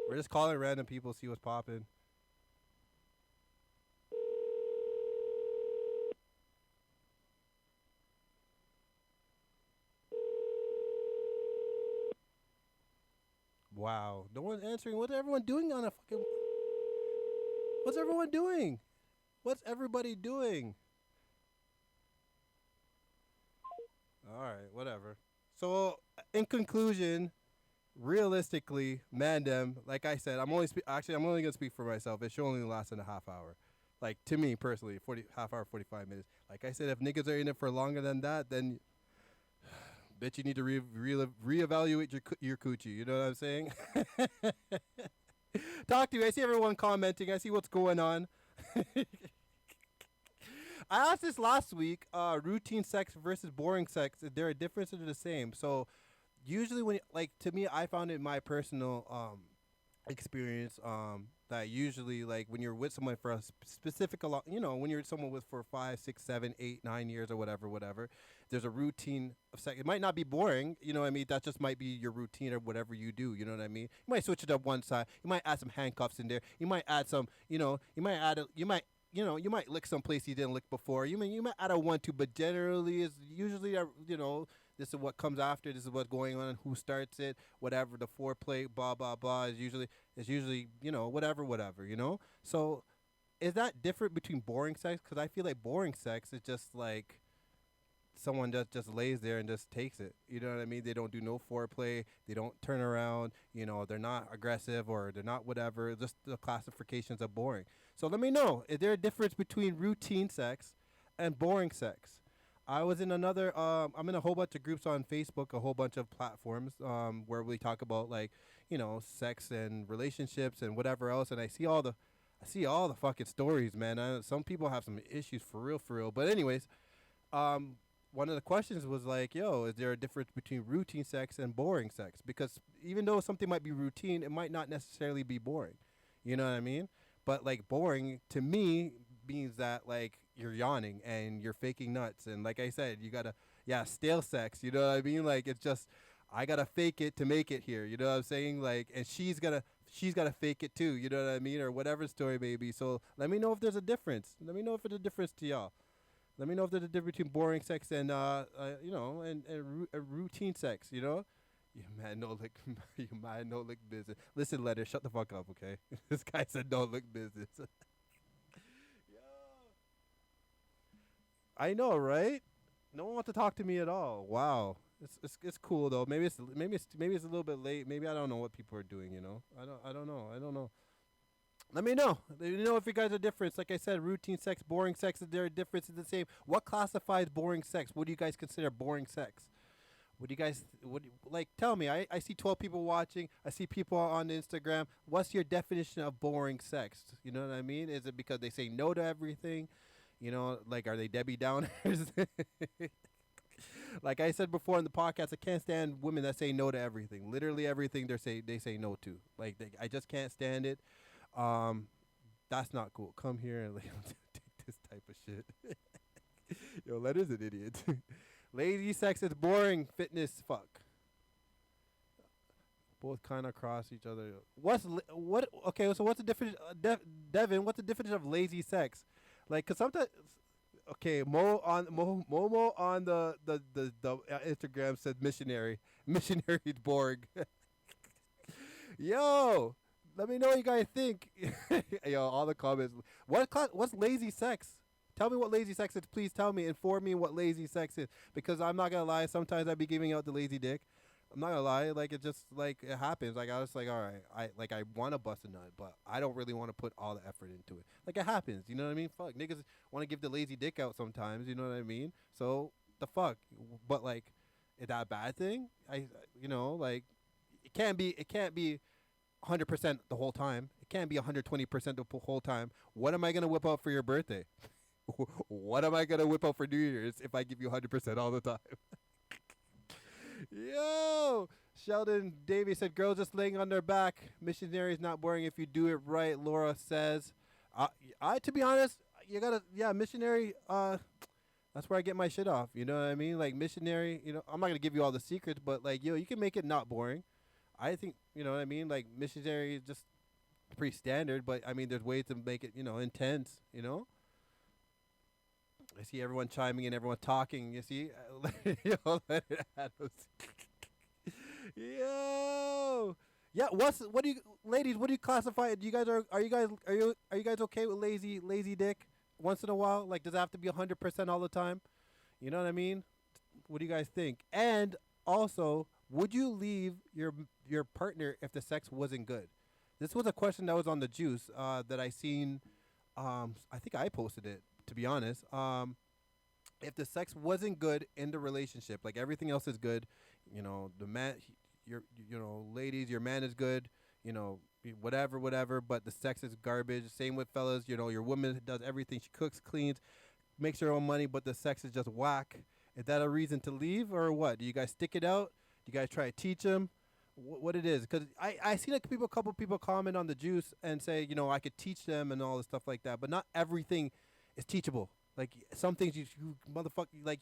We're just calling random people, see what's popping. Wow, no one's answering. What's everyone doing on a fucking? What's everyone doing? What's everybody doing? All right, whatever. So, in conclusion, realistically, Mandem, like I said, I'm only gonna speak for myself. It should only last in a half hour. Like, to me personally, half hour, 45 minutes. Like I said, if niggas are in it for longer than that, then bitch, you need to reevaluate your coochie. You know what I'm saying? Talk to me. I see everyone commenting. I see what's going on. I asked this last week. Routine sex versus boring sex. Is there a difference or the same? So usually to me, I found in my personal experience that usually like when you're with someone for a specific when you're with someone with for 5, 6, 7, 8, 9 years or whatever, there's a routine of sex. It might not be boring, you know what I mean? That just might be your routine or whatever you do, you know what I mean? You might switch it up one side. You might add some handcuffs in there. You might add some, you might lick some place you didn't lick before. You might add a 1-2, but generally is usually this is what comes after. This is what's going on. Who starts it? Whatever the foreplay, blah blah blah is usually whatever. So is that different between boring sex? Because I feel like boring sex is just like someone that just lays there and just takes it. You know what I mean? They don't do no foreplay. They don't turn around. You know, they're not aggressive or they're not whatever. Just the classifications of boring. So let me know, is there a difference between routine sex and boring sex? I was in another. I'm in a whole bunch of groups on Facebook, a whole bunch of platforms where we talk about like, sex and relationships and whatever else. And I see all the fucking stories, man. Some people have some issues for real. But anyways, one of the questions was like, yo, is there a difference between routine sex and boring sex? Because even though something might be routine, it might not necessarily be boring. You know what I mean? But like boring to me means that like you're yawning and you're faking nuts, and like I said, you gotta stale sex. You know what I mean? Like it's just I gotta fake it to make it here. You know what I'm saying? Like, and she's gotta fake it too. You know what I mean? Or whatever story may be. So let me know if there's a difference. Let me know if there's a difference to y'all. Let me know if there's a difference between boring sex and routine sex. You know. You man, no lick. You man, no lick business. Listen, letter, shut the fuck up, okay? This guy said no lick business. Yo, I know, right? No one wants to talk to me at all. Wow, it's cool though. Maybe it's a little bit late. Maybe I don't know what people are doing. You know, I don't know. Let me know. Let me know if you guys are different. Like I said, routine sex, boring sex. Is there a difference? Is the same? What classifies boring sex? What do you guys consider boring sex? What do you guys, tell me. I see 12 people watching. I see people on Instagram. What's your definition of boring sex? You know what I mean? Is it because they say no to everything? You know, like, are they Debbie Downers? Like I said before in the podcast, I can't stand women that say no to everything. Literally everything they say no to. Like, I just can't stand it. That's not cool. Come here and take this type of shit. Yo, Letter's an idiot. Lazy sex is boring. Fitness, fuck. Both kind of cross each other. Okay, so what's the difference, Devin? What's the difference of lazy sex? Like, cause sometimes, okay, Momo on the Instagram said missionary. Missionary is boring. Yo, let me know what you guys think. Yo, all the comments. What's lazy sex? Tell me what lazy sex is. Please tell me. Inform me what lazy sex is. Because I'm not going to lie. Sometimes I be giving out the lazy dick. I'm not going to lie. Like, it just, like, it happens. Like, I was like, all right. I want to bust a nut, but I don't really want to put all the effort into it. Like, it happens. You know what I mean? Fuck. Niggas want to give the lazy dick out sometimes. You know what I mean? So, the fuck. But, like, is that a bad thing? Like, it can't be 100% the whole time. It can't be 120% the whole time. What am I going to whip out for your birthday? What am I going to whip out for New Year's if I give you 100% all the time? Yo, Sheldon Davies said, girls just laying on their back. Missionary is not boring if you do it right, Laura says. To be honest, you got to, missionary, that's where I get my shit off. You know what I mean? Like, missionary, I'm not going to give you all the secrets, but, like, yo, you can make it not boring. I think, you know what I mean? Like, missionary is just pretty standard, but, I mean, there's ways to make it, intense, I see everyone chiming in, everyone talking. You see, yo, yo, yeah. Ladies? What do you classify? Do you guys are you guys okay with lazy dick once in a while? Like, does it have to be 100% all the time? You know what I mean? What do you guys think? And also, would you leave your partner if the sex wasn't good? This was a question that was on the Juice that I seen. I think I posted it. To be honest, if the sex wasn't good in the relationship, like everything else is good, the man, ladies, your man is good, whatever, but the sex is garbage. Same with fellas, your woman does everything. She cooks, cleans, makes her own money, but the sex is just whack. Is that a reason to leave or what? Do you guys stick it out? Do you guys try to teach them what it is? Because I see like a couple people comment on the Juice and say, I could teach them and all this stuff like that, but not everything is teachable. Like, some things you motherfucker, like,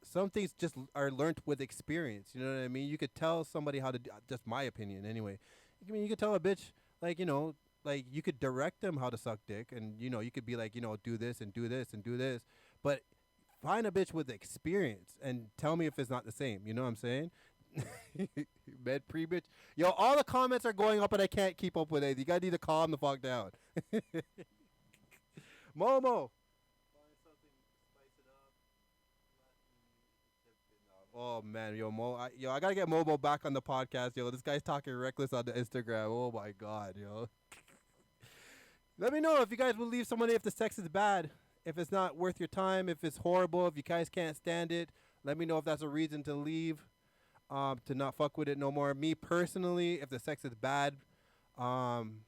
some things just are learned with experience. You know what I mean? You could tell somebody how to do, just my opinion anyway. I mean, you could tell a bitch, like, like, you could direct them how to suck dick, and, you could be like, do this and do this and do this. But find a bitch with experience and tell me if it's not the same. You know what I'm saying? Med pre-bitch. Yo, all the comments are going up and I can't keep up with it. You guys need to calm the fuck down. Momo. Find something, spice it up. Oh man, yo Mo, I gotta get Momo back on the podcast, yo. This guy's talking reckless on the Instagram. Oh my god, yo. Let me know if you guys will leave somebody if the sex is bad, if it's not worth your time, if it's horrible, if you guys can't stand it. Let me know if that's a reason to leave, to not fuck with it no more. Me personally, if the sex is bad, I'm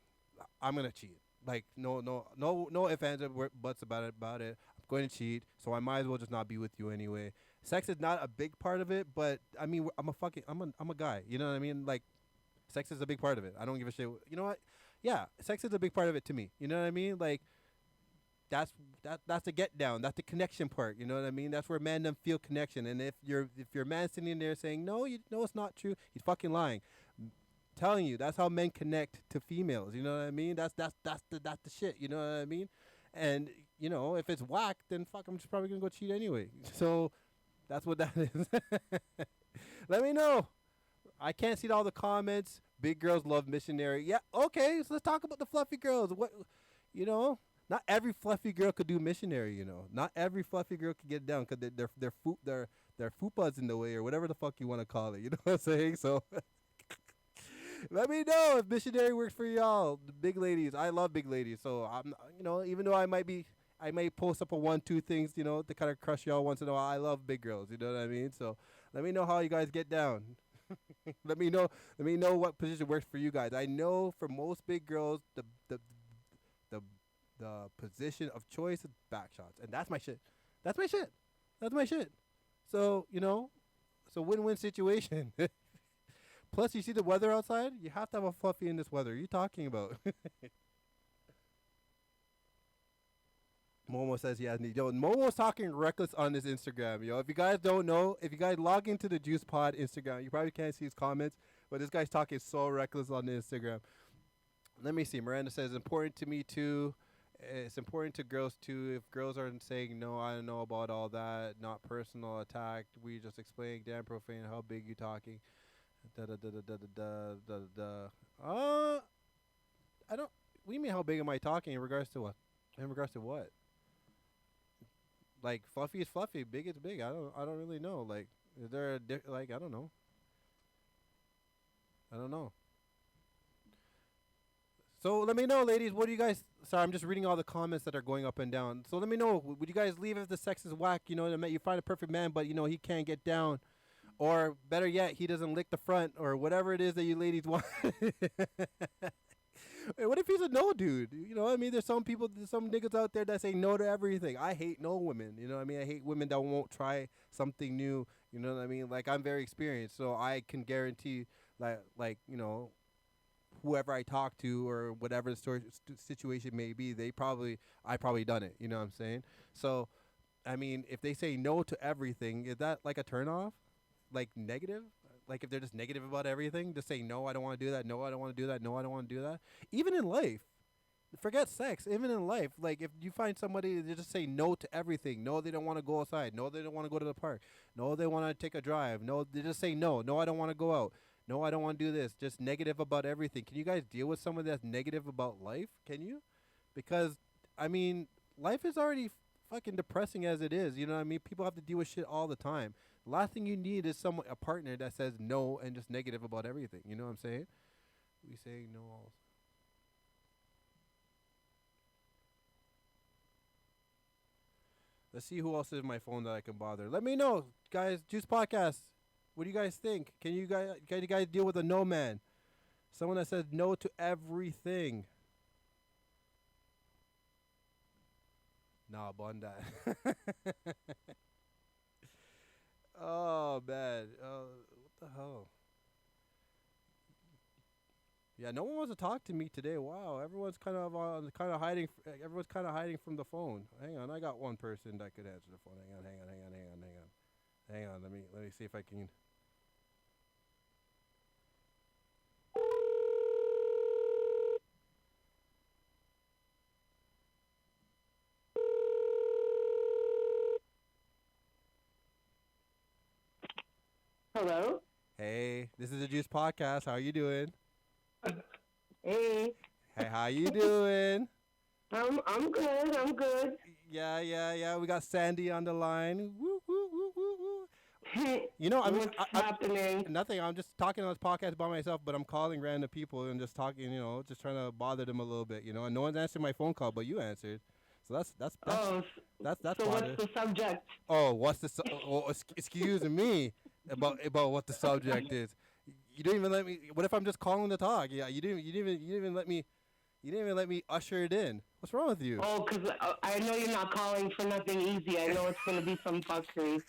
gonna cheat. Like no ifs, ands, or buts about it. I'm going to cheat, so I might as well just not be with you anyway. Sex is not a big part of it, but I mean, I'm a guy. You know what I mean? Like, sex is a big part of it. I don't give a shit. You know what? Yeah, sex is a big part of it to me. You know what I mean? Like, that's the get down. That's the connection part. You know what I mean? That's where men them feel connection. And if your man sitting there saying no, you know it's not true, he's fucking lying. Telling you, that's how men connect to females. You know what I mean? That's the shit. You know what I mean? And you know, if it's whack, then fuck, I'm just probably gonna go cheat anyway. So that's what that is. Let me know. I can't see all the comments. Big girls love missionary. Yeah, okay. So let's talk about the fluffy girls. What, you know? Not every fluffy girl could do missionary. You know, not every fluffy girl could get down because their fupa's in the way or whatever the fuck you want to call it. You know what I'm saying? So let me know if missionary works for y'all, the big ladies. I love big ladies. So I'm, you know, even though I may post up a 1-2 things, you know, to kind of crush y'all once in a while. I love big girls. You know what I mean? So let me know how you guys get down. Let me know what position works for you guys. I know for most big girls, the position of choice is back shots, and that's my shit. That's my shit. That's my shit. So you know, it's a win-win situation. Plus, you see the weather outside. You have to have a fluffy in this weather. What are you talking about? Momo says he has need. Yo, Momo's talking reckless on his Instagram, yo. If you guys don't know, if you guys log into the Juice Pod Instagram, you probably can't see his comments, but this guy's talking so reckless on the Instagram. Let me see. Miranda says, important to me too. It's important to girls too. If girls are saying no, I don't know about all that. Not personal attack. We just explaining damn profane. How big you talking? Da da da da da da da da. I don't. What do you mean? How big am I talking in regards to what? In regards to what? Like fluffy is fluffy, big is big. I don't really know. Like, is there a like? I don't know. I don't know. So let me know, ladies. What do you guys? Sorry, I'm just reading all the comments that are going up and down. So let me know. Would you guys leave if the sex is whack? You know, you find a perfect man, but you know he can't get down, or better yet, he doesn't lick the front, or whatever it is that you ladies want. What if he's a no dude? You know what I mean? There's some niggas out there that say no to everything. I hate no women. You know what I mean? I hate women that won't try something new. You know what I mean? Like, I'm very experienced, so I can guarantee, like you know, whoever I talk to or whatever the situation may be, I probably done it. You know what I'm saying? So, I mean, if they say no to everything, is that like a turnoff? Like negative? Like if they're just negative about everything, just say no, I don't want to do that. No, I don't want to do that. No, I don't want to do that. Even in life, forget sex. Even in life, like if you find somebody that just say no to everything. No, they don't want to go outside. No, they don't want to go to the park. No, they want to take a drive. No, they just say no. No, I don't want to go out. No, I don't want to do this. Just negative about everything. Can you guys deal with someone that's negative about life? Can you? Because I mean, life is already fucking depressing as it is. You know what I mean? People have to deal with shit all the time. The last thing you need is a partner that says no and just negative about everything. You know what I'm saying? We say no also. Let's see who else is in my phone that I can bother. Let me know, guys. Juice Podcast. What do you guys think? Can you guys deal with a no man? Someone that says no to everything. Nah, bond that. Oh man, what the hell? Yeah, no one wants to talk to me today. Wow, everyone's kind of hiding. Everyone's kind of hiding from the phone. Hang on, I got one person that could answer the phone. Hang on. Let me see if I can. Hello? Hey, this is the Juice Podcast. How you doing? Hey. Hey, how you doing? I'm good. Yeah. We got Sandy on the line. Woo, woo, woo, woo, woo. You know, What's happening? nothing. I'm just talking on this podcast by myself, but I'm calling random people and just talking. You know, just trying to bother them a little bit. You know, and no one's answering my phone call, but you answered. So Oh, that's so what's positive. the subject? Oh, what's the excuse me about what the subject is. You didn't even let me. What if I'm just calling to talk? Yeah, you didn't even let me. You didn't even let me usher it in. What's wrong with you? Oh, because I know you're not calling for nothing easy. I know it's going to be some fuckery.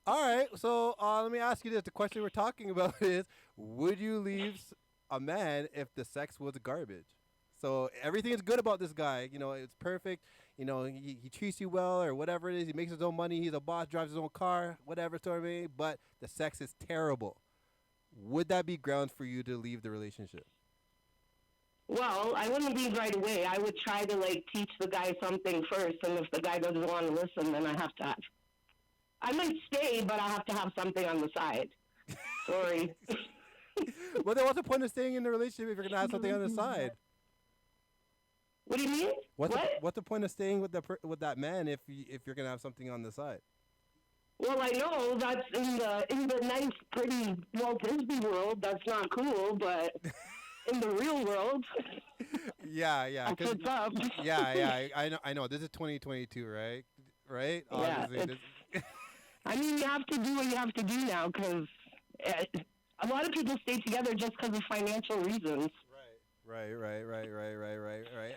All right, so let me ask you this: the question we're talking about is, would you leave a man if the sex was garbage? So everything is good about this guy. You know, it's perfect. You know, he treats you well or whatever it is. He makes his own money. He's a boss, drives his own car, whatever sort of thing. But the sex is terrible. Would that be grounds for you to leave the relationship? Well, I wouldn't leave right away. I would try to, like, teach the guy something first, and if the guy doesn't want to listen, then I might stay, but I have to have something on the side. Sorry. Well, then what's the point of staying in the relationship if you're gonna have something on the side? What do you mean? What's the point of staying with with that man if you're gonna have something on the side? Well, I know that's in the nice, pretty Walt Disney world. That's not cool, but in the real world, Yeah. that's what's up. Yeah. I know. This is 2022, right? Right? Yeah. I mean, you have to do what you have to do now because a lot of people stay together just because of financial reasons. Right.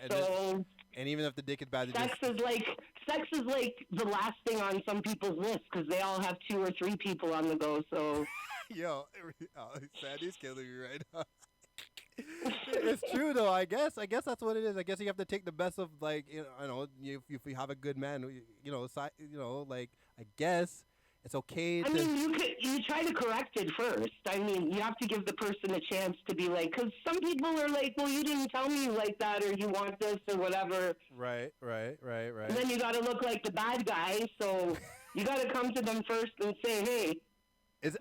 And So even if the dick is bad, sex is like the last thing on some people's list because they all have 2 or 3 people on the go. So yo, Sandy's killing me right now. It's true though. I guess that's what it is. I guess you have to take the best of like if you have a good man, like I guess it's okay. I mean, you try to correct it first. I mean, you have to give the person a chance to be like, because some people are like, well, you didn't tell me like that, or you want this, or whatever. Right. And then you got to look like the bad guy. So you got to come to them first and say, hey.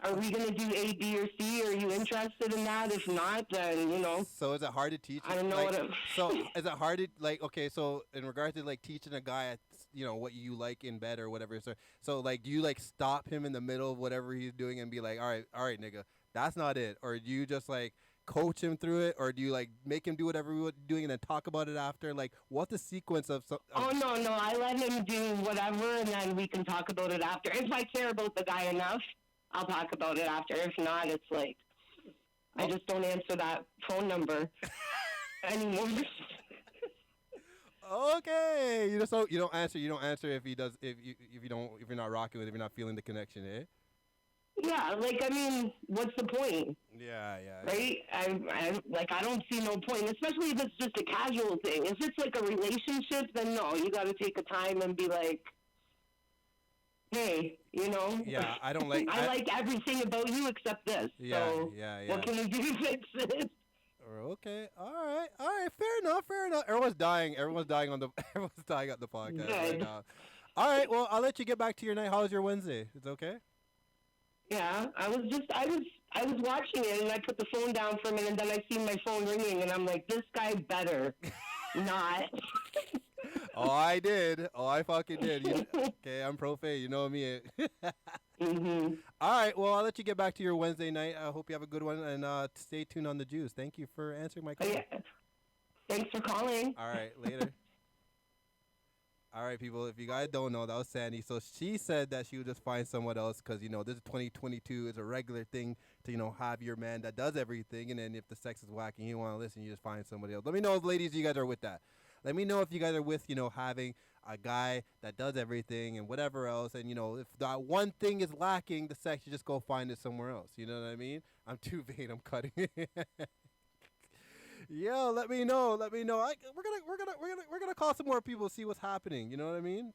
Are we going to do A, B, or C? Are you interested in that? If not, then, So is it hard to teach? I don't know So is it hard to, okay, so in regards to, like, teaching a guy, what you like in bed or whatever, so like, do you, like, stop him in the middle of whatever he's doing and be like, all right, nigga, that's not it? Or do you just, like, coach him through it? Or do you, like, make him do whatever you're doing and then talk about it after? Like, what's the sequence of... Oh, no, I let him do whatever, and then we can talk about it after. If I care about the guy enough, I'll talk about it after. If not, it's like I just don't answer that phone number anymore. Okay, you don't answer. You don't answer if he does. If you're not rocking with, if you're not feeling the connection, eh? Yeah, like I mean, what's the point? Yeah. Right? I don't see no point, especially if it's just a casual thing. If it's like a relationship, then no, you got to take a time and be like, hey, Yeah, I don't like. I like everything about you except this. Yeah, so yeah. What can we do to fix it? Okay, all right. Fair enough. Everyone's dying on the podcast right now. All right, well, I'll let you get back to your night. How's your Wednesday? It's okay. Yeah, I was watching it and I put the phone down for a minute and then I see my phone ringing and I'm like, this guy better not. Oh, I did. Oh, I fucking did. Okay, I'm pro fade. You know me. Mm-hmm. All right. Well, I'll let you get back to your Wednesday night. I hope you have a good one and stay tuned on the Juice. Thank you for answering my call. Yeah. Thanks for calling. All right. Later. All right, people. If you guys don't know, that was Sandy. So she said that she would just find someone else because this is 2022. It's a regular thing to have your man that does everything, and then if the sex is whack and you don't want to listen, you just find somebody else. Let me know, ladies, you guys are with that. Let me know if you guys are with, having a guy that does everything and whatever else. And, if that one thing is lacking, the sex, you just go find it somewhere else. You know what I mean? I'm too vain. I'm cutting it. Yo, let me know. We're gonna call some more people, see what's happening. You know what I mean?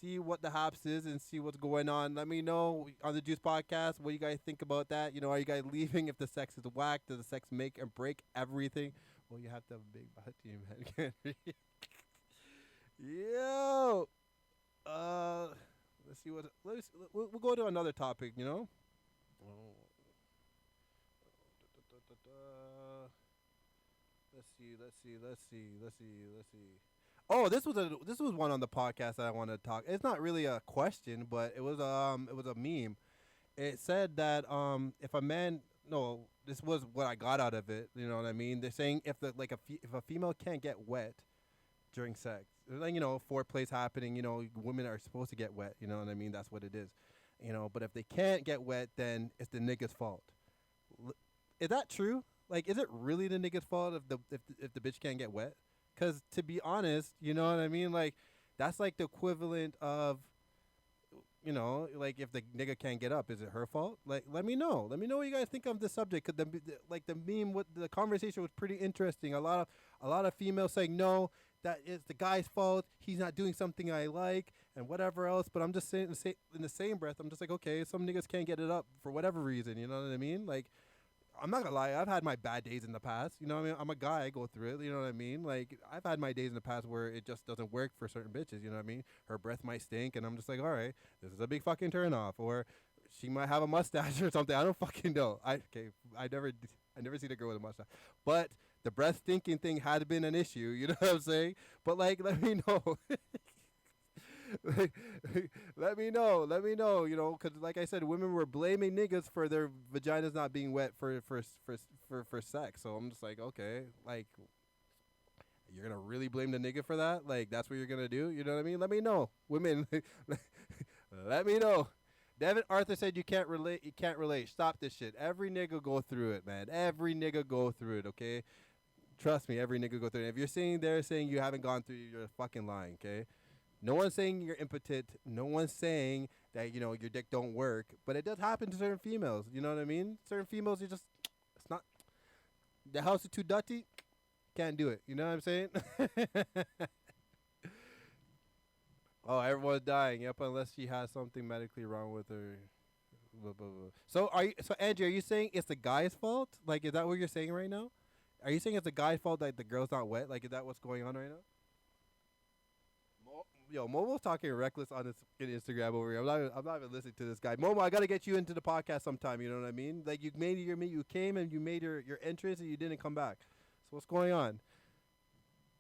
See what the haps is and see what's going on. Let me know on the Juice Podcast what you guys think about that. Are you guys leaving if the sex is whack? Does the sex make and break everything? Well, you have to have a big body, man. Yo, let's see what. We'll go to another topic. Let's see. Oh, this was one on the podcast that I wanted to talk. It's not really a question, but it was a meme. It said that if a man no, this was what I got out of it. You know what I mean? They're saying if the like if a female can't get wet during sex, like foreplay's happening. Women are supposed to get wet. You know what I mean? That's what it is. But if they can't get wet, then it's the nigga's fault. Is that true? Like, is it really the nigga's fault if the bitch can't get wet? Because to be honest, you know what I mean? Like, that's like the equivalent of, like if the nigga can't get up, is it her fault? Like, let me know. Let me know what you guys think of this subject. Cause the meme, with the conversation was pretty interesting. A lot of females saying no, that is the guy's fault. He's not doing something I like and whatever else. But I'm just saying in the same breath, I'm just like, okay, some niggas can't get it up for whatever reason. You know what I mean? Like, I'm not gonna lie, I've had my bad days in the past. You know what I mean? I'm a guy, I go through it. You know what I mean? Like, I've had my days in the past where it just doesn't work for certain bitches. You know what I mean? Her breath might stink, and I'm just like, all right, this is a big fucking turn off. Or she might have a mustache or something. I don't fucking know. I never seen a girl with a mustache. But the breath stinking thing had been an issue. You know what I'm saying? But like, let me know. Let me know, because like I said, women were blaming niggas for their vaginas not being wet for sex. So I'm just like, okay, like, you're gonna really blame the nigga for that? Like, that's what you're gonna do? You know what I mean? Let me know, women. Let me know. Devin Arthur said you can't relate. You can't relate. Stop this shit. Every nigga go through it, man. Every nigga go through it. Okay, trust me. Every nigga go through it. If you're saying you haven't gone through, you're fucking lying. Okay. No one's saying you're impotent. No one's saying that, your dick don't work. But it does happen to certain females. You know what I mean? Certain females, it's not, the house is too dirty. Can't do it. You know what I'm saying? Oh, everyone's dying. Yep, unless she has something medically wrong with her. Blah, blah, blah. So Angie, are you saying it's the guy's fault? Like, is that what you're saying right now? Are you saying it's the guy's fault that the girl's not wet? Like, is that what's going on right now? Yo, Momo's talking reckless on his Instagram over here. I'm not even listening to this guy. Momo, I gotta get you into the podcast sometime. You know what I mean? Like, you came and you made your entrance and you didn't come back. So what's going on?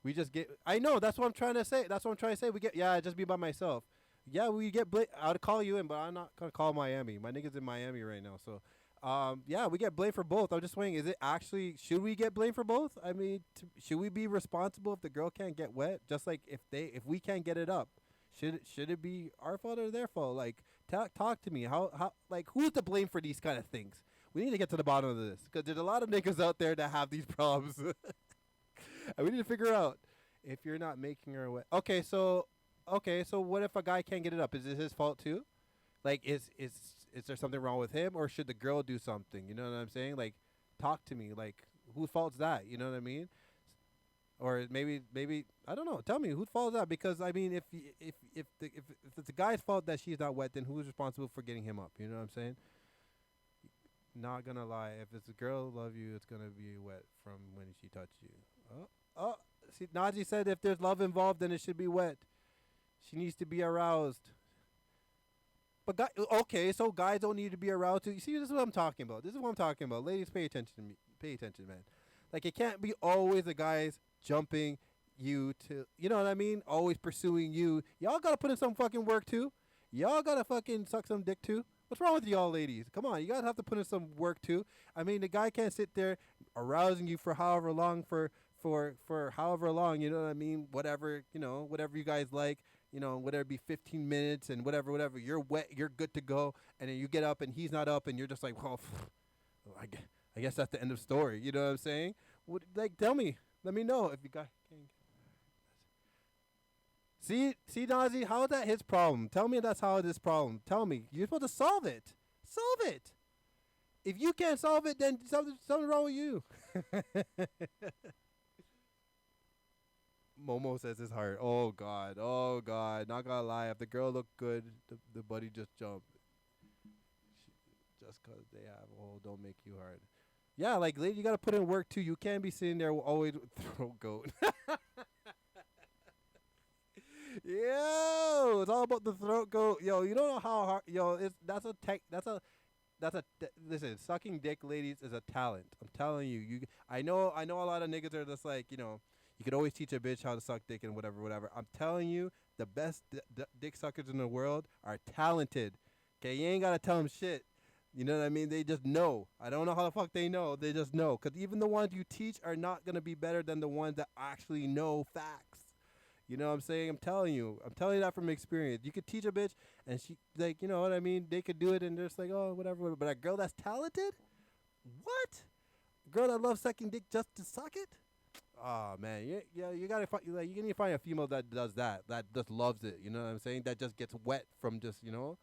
We just get. I know. That's what I'm trying to say. I just be by myself. Yeah, we get. I'll call you in, but I'm not gonna call Miami. My nigga's in Miami right now. So, yeah, we get blamed for both. I'm just wondering, should we get blamed for both? I mean, should we be responsible if the girl can't get wet? Just like if we can't get it up, should it be our fault or their fault? Like, talk to me. How like, who's to blame for these kind of things? We need to get to the bottom of this, because there's a lot of niggas out there that have these problems, and we need to figure out if you're not making her wet. Okay, so what if a guy can't get it up? Is it his fault too? Like, is there something wrong with him, or should the girl do something? You know what I'm saying? Like, talk to me. Like, whose fault's that? You know what I mean? Or maybe I don't know. Tell me, whose fault is that? Because I mean, if it's a guy's fault that she's not wet, then who's responsible for getting him up? You know what I'm saying? Not gonna lie, if it's a girl love you, it's gonna be wet from when she touched you. Oh, see, Najee said if there's love involved, then it should be wet. She needs to be aroused. But so guys don't need to be aroused too. You see, this is what I'm talking about. Ladies, pay attention to me. Pay attention, man. Like, it can't be always the guys jumping you to, you know what I mean? Always pursuing you. Y'all gotta put in some fucking work too. Y'all gotta fucking suck some dick too. What's wrong with y'all ladies? Come on, you guys have to put in some work too. I mean, the guy can't sit there arousing you for however long, for however long, you know what I mean? Whatever you guys like. Whether it be 15 minutes and whatever, you're wet, you're good to go, and then you get up and he's not up, and you're just like, well, I guess that's the end of story. You know what I'm saying? Tell me, let me know if you got. See, Nazi, how is that his problem? Tell me that's how it is his problem. Tell me, you're supposed to solve it. Solve it. If you can't solve it, then something's wrong with you. Momo says his heart. Oh God. Not gonna lie. If the girl looked good, the buddy just jumped. Just cause they have a hole don't make you hard. Yeah, like, lady, you gotta put in work too. You can't be sitting there always with throat goat. Yo, it's all about the throat goat. Yo, you don't know how hard. Yo, listen, sucking dick, ladies, is a talent. I'm telling you. I know a lot of niggas are just like, you You could always teach a bitch how to suck dick and whatever, whatever. I'm telling you, the best dick suckers in the world are talented. Okay, you ain't gotta tell them shit. You know what I mean? They just know. I don't know how the fuck they know. They just know. Because even the ones you teach are not going to be better than the ones that actually know facts. You know what I'm saying? I'm telling you. I'm telling you that from experience. You could teach a bitch and she, like, you know what I mean? They could do it and they're just like, oh, whatever. But a girl that's talented? What? A girl that loves sucking dick just to suck it? Oh, man. You got to find, like, you need to find a female that does that just loves it. You know what I'm saying? That just gets wet from just, you know?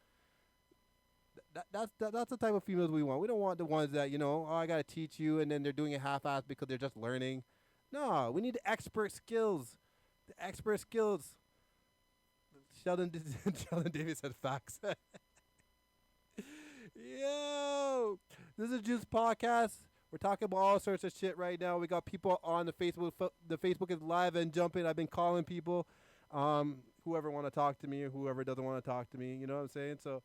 That's the type of females we want. We don't want the ones that, you know, oh, I gotta teach you, and then they're doing it half-assed because they're just learning. No, we need the expert skills. The expert skills. Sheldon Davis said facts. Yo, this is Juice Podcast. We're talking about all sorts of shit right now. We got people on the Facebook. The Facebook is live and jumping. I've been calling people, whoever want to talk to me or whoever doesn't want to talk to me. You know what I'm saying? So.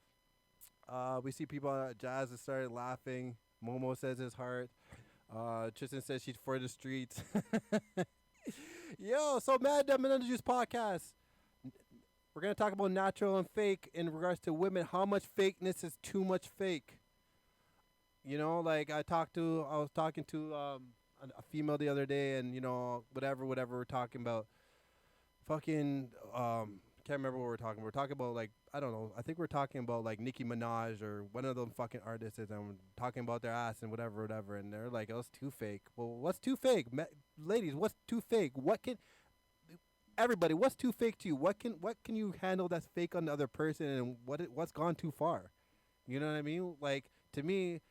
We see people. Jazz has started laughing. Momo says his heart. Tristan says she's for the streets. Yo, so Mad Dumb and Under Juice Podcast. We're gonna talk about natural and fake in regards to women. How much fakeness is too much fake? You know, like I was talking to a female the other day, and you know, whatever we're talking about. Fucking can't remember what we're talking about. We're talking about, like, I don't know. I think we're talking about, like, Nicki Minaj or one of them fucking artists, and we're talking about their ass and whatever. And they're like, oh, it's too fake. Well, what's too fake? Ladies, what's too fake? Everybody, what's too fake to you? What can you handle that's fake on the other person, and what's gone too far? You know what I mean? Like, to me,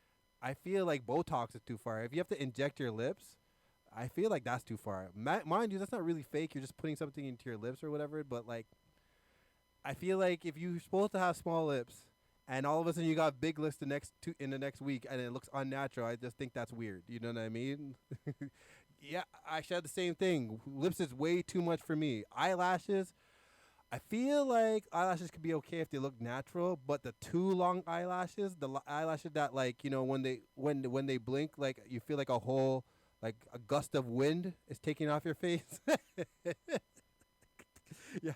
I feel like Botox is too far. If you have to inject your lips, I feel like that's too far. Mind you, that's not really fake. You're just putting something into your lips or whatever, but, like, I feel like if you're supposed to have small lips and all of a sudden you got big lips in the next week and it looks unnatural, I just think that's weird. You know what I mean? Yeah, I said the same thing. Lips is way too much for me. Eyelashes, I feel like eyelashes could be okay if they look natural, but the too long eyelashes, the eyelashes that, like, you know, when they blink, like you feel like like a gust of wind is taking off your face. Yeah,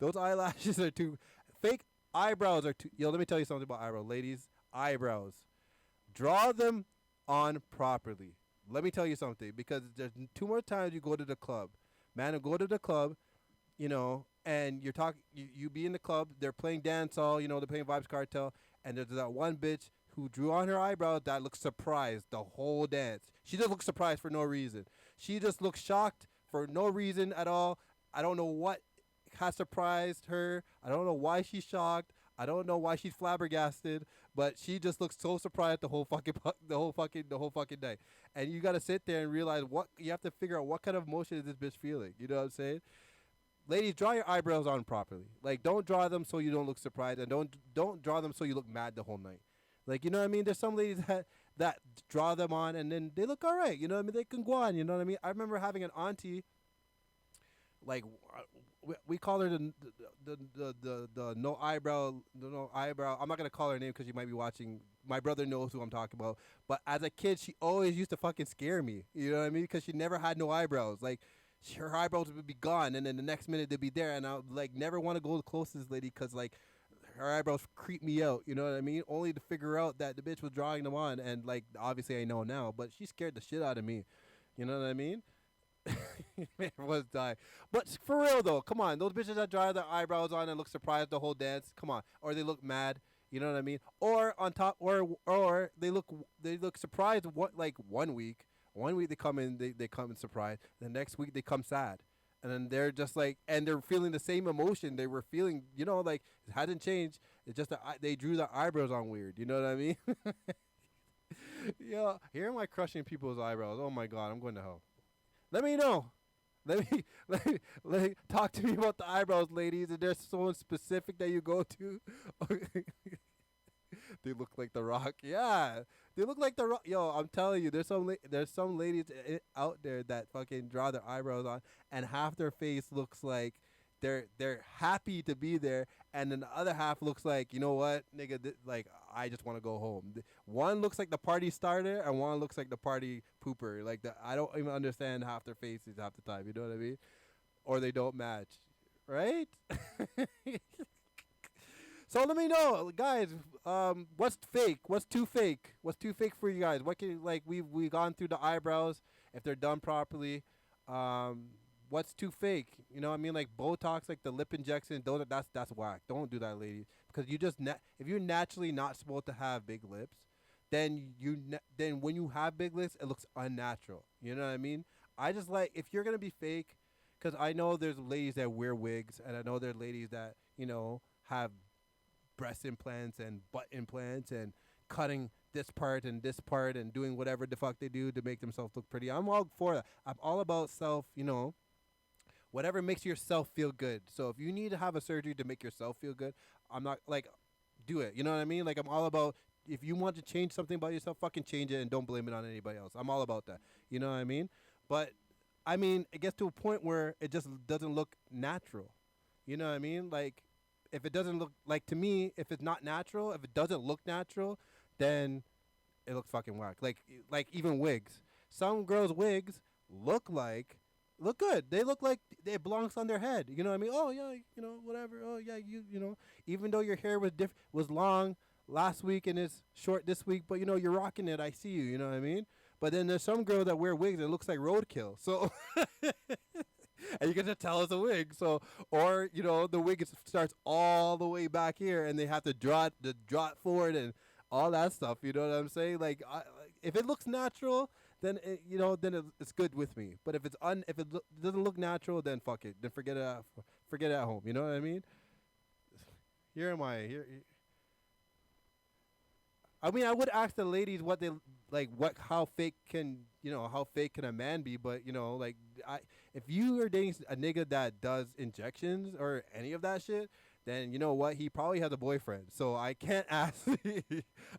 those eyelashes are too fake. Eyebrows are too. Yo, let me tell you something about eyebrows, ladies. Eyebrows, draw them on properly. Let me tell you something, because there's too much times you go to the club, man. Go to the club, you know, and you're talking. You be in the club. They're playing dancehall. You know, they're playing Vibes Cartel, and there's that one bitch who drew on her eyebrows that looks surprised the whole dance. She just looks surprised for no reason. She just looks shocked for no reason at all. I don't know what has surprised her. I don't know why she's shocked. I don't know why she's flabbergasted, but she just looks so surprised the whole fucking day. And you got to sit there and realize you have to figure out what kind of emotion is this bitch feeling. You know what I'm saying? Ladies, draw your eyebrows on properly. Like, don't draw them so you don't look surprised, and don't draw them so you look mad the whole night. Like, you know what I mean? There's some ladies that draw them on and then they look all right. You know what I mean? They can go on. You know what I mean? I remember having an auntie. Like, we call her the no eyebrow. I'm not gonna call her name because you might be watching. My brother knows who I'm talking about. But as a kid, she always used to fucking scare me. You know what I mean? Because she never had no eyebrows. Like, her eyebrows would be gone, and then the next minute they'd be there, and I would, like, never want to go close to this lady because, like, her eyebrows creep me out. You know what I mean? Only to figure out that the bitch was drawing them on, and, like, obviously I know now, but she scared the shit out of me. You know what I mean? Everyone's dying. But for real though, come on, those bitches that draw their eyebrows on and look surprised the whole dance, come on, or they look mad, you know what I mean? Or on top, or they look surprised. What, like, one week they come in, they come in surprised. The next week they come sad, and then they're just like, and they're feeling the same emotion they were feeling. You know, like, it hasn't changed. It's just that they drew their eyebrows on weird. You know what I mean? Yeah, here am I crushing people's eyebrows. Oh my god, I'm going to hell. Let me know. Let me talk to me about the eyebrows, ladies. Is there someone specific that you go to? They look like The Rock. Yeah, they look like The Rock. Yo, I'm telling you, there's some ladies out there that fucking draw their eyebrows on, and half their face looks like they're happy to be there, and then the other half looks like, you know what, nigga, like I just want to go home. One looks like the party starter, and one looks like the party pooper. Like I don't even understand half their faces half the time. You know what I mean? Or they don't match, right? So let me know, guys. What's fake? What's too fake? What's too fake for you guys? What can like we've gone through the eyebrows if they're done properly. What's too fake? You know what I mean? Like Botox, like the lip injection. That's whack. Don't do that, ladies. Because you just if you're naturally not supposed to have big lips, then then when you have big lips, it looks unnatural. You know what I mean? I just like if you're gonna be fake, because I know there's ladies that wear wigs, and I know there are ladies that have breast implants and butt implants and cutting this part and doing whatever the fuck they do to make themselves look pretty. I'm all for that. I'm all about self, whatever makes yourself feel good. So if you need to have a surgery to make yourself feel good, I'm not like, do it. You know what I mean? Like I'm all about, if you want to change something about yourself, fucking change it and don't blame it on anybody else. I'm all about that. You know what I mean? But I mean, it gets to a point where it just doesn't look natural. You know what I mean? Like, if it doesn't look like, to me, if it's not natural, if it doesn't look natural, then it looks fucking whack. Like even wigs. Some girls' wigs look good. They look like it belongs on their head. You know what I mean? Oh yeah, whatever. Oh yeah, even though your hair was long last week and it's short this week, but you're rocking it. I see you. You know what I mean? But then there's some girls that wear wigs that looks like roadkill. So. And you can just tell it's a wig. So, or the wig starts all the way back here, and they have to draw it forward and all that stuff. You know what I'm saying? Like, if it looks natural, then it's good with me. But if doesn't look natural, then fuck it. Then forget it at home. You know what I mean? Here am I. Here. I mean, I would ask the ladies what they like. How fake can a man be? But if you are dating a nigga that does injections or any of that shit, then you know what? He probably has a boyfriend. So I can't ask.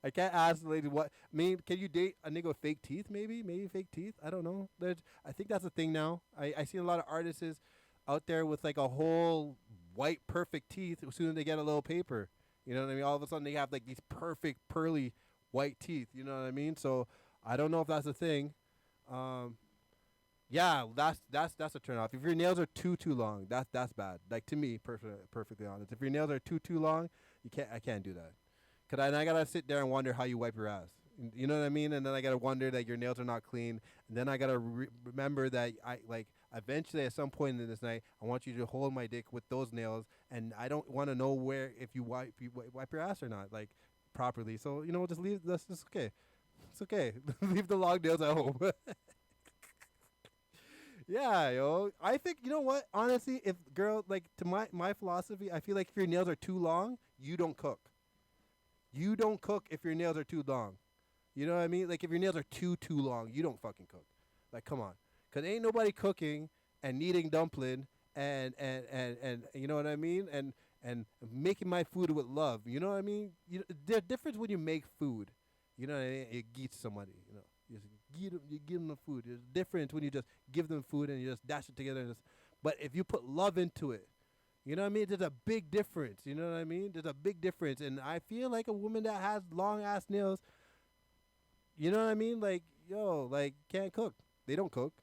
I can't ask the lady what. I mean, can you date a nigga with fake teeth? Maybe fake teeth. I don't know. I think that's a thing now. I see a lot of artists out there with like a whole white perfect teeth as soon as they get a little paper. You know what I mean? All of a sudden they have like these perfect pearly white teeth. You know what I mean? So I don't know if that's a thing. Yeah, that's a turn off. If your nails are too long, that's bad. Like to me, perfectly honest. If your nails are too long, I can't do that. Cause I gotta sit there and wonder how you wipe your ass. You know what I mean? And then I gotta wonder that your nails are not clean. And then I gotta remember that eventually at some point in this night, I want you to hold my dick with those nails, and I don't want to know if you wipe your ass or not, like properly. So just leave. That's just okay. It's okay. Leave the long nails at home. Yeah, yo. I think what? Honestly, if girl to my philosophy, I feel like if your nails are too long, you don't cook. You don't cook if your nails are too long. You know what I mean? Like if your nails are too long, you don't fucking cook. Like come on. Cause ain't nobody cooking and kneading dumpling and you know what I mean? And making my food with love. You know what I mean? There's a difference when you make food. You know what I mean? You give somebody, you give them the food. There's a difference when you just give them food and you just dash it together. But if you put love into it, you know what I mean? There's a big difference. You know what I mean? There's a big difference. And I feel like a woman that has long ass nails, you know what I mean? Like, can't cook. They don't cook.